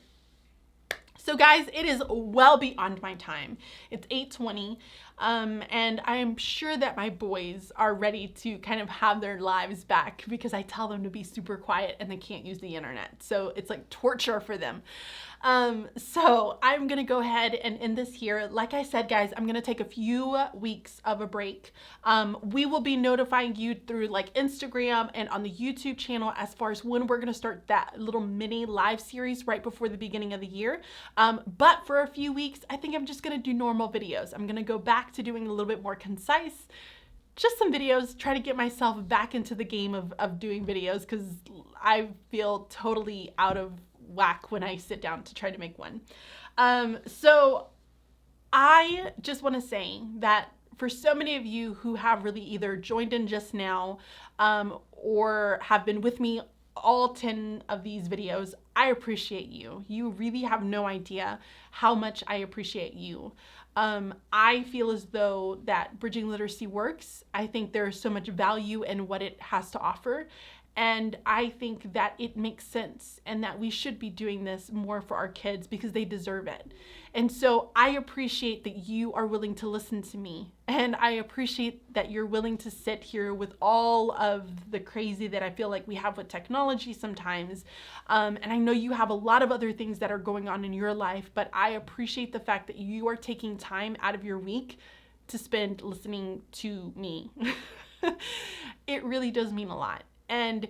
So guys, it is well beyond my time. It's 8:20, and I'm sure that my boys are ready to kind of have their lives back because I tell them to be super quiet and they can't use the internet. So it's like torture for them. So I'm going to go ahead and end this here. Like I said, guys, I'm going to take a few weeks of a break. We will be notifying you through like Instagram and on the YouTube channel as far as when we're going to start that little mini live series right before the beginning of the year. But for a few weeks, I think I'm just going to do normal videos. I'm going to go back to doing a little bit more concise, just some videos, try to get myself back into the game of doing videos because I feel totally out of whack when I sit down to try to make one. So I just want to say that for so many of you who have really either joined in just now or have been with me all 10 of these videos, I appreciate you. You really have no idea how much I appreciate you. I feel as though that Bridging Literacy works. I think there's so much value in what it has to offer. And I think that it makes sense and that we should be doing this more for our kids because they deserve it. And so I appreciate that you are willing to listen to me. And I appreciate that you're willing to sit here with all of the crazy that I feel like we have with technology sometimes. And I know you have a lot of other things that are going on in your life, but I appreciate the fact that you are taking time out of your week to spend listening to me. It really does mean a lot. And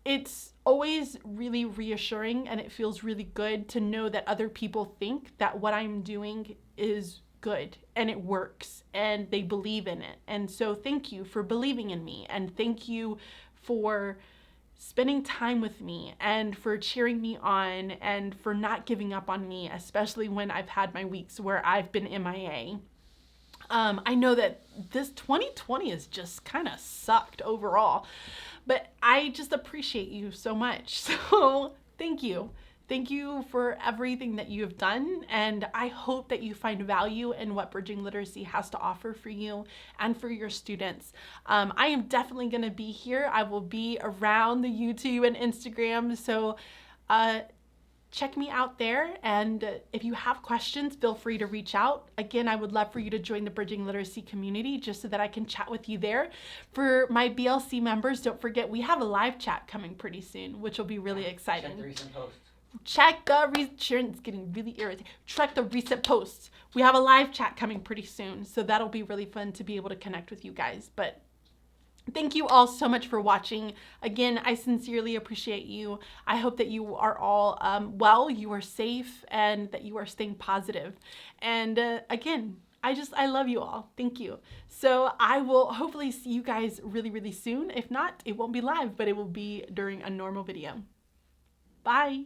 it's always really reassuring and it feels really good to know that other people think that what I'm doing is good and it works and they believe in it. And so thank you for believing in me and thank you for spending time with me and for cheering me on and for not giving up on me, especially when I've had my weeks where I've been MIA. I know that this 2020 has just kind of sucked overall. But I just appreciate you so much. So thank you. Thank you for everything that you have done. And I hope that you find value in what Bridging Literacy has to offer for you and for your students. I am definitely going to be here. I will be around the YouTube and Instagram. So check me out there. And if you have questions, feel free to reach out. Again, I would love for you to join the Bridging Literacy community just so that I can chat with you there. For my BLC members, don't forget we have a live chat coming pretty soon, which will be really exciting. Check the recent posts. Check it's getting really irritating. Check the recent posts. We have a live chat coming pretty soon, so that'll be really fun to be able to connect with you guys. But thank you all so much for watching. Again, I sincerely appreciate you. I hope that you are all well, you are safe, and that you are staying positive. And again, I love you all. Thank you. So I will hopefully see you guys really, really soon. If not, it won't be live, but it will be during a normal video. Bye.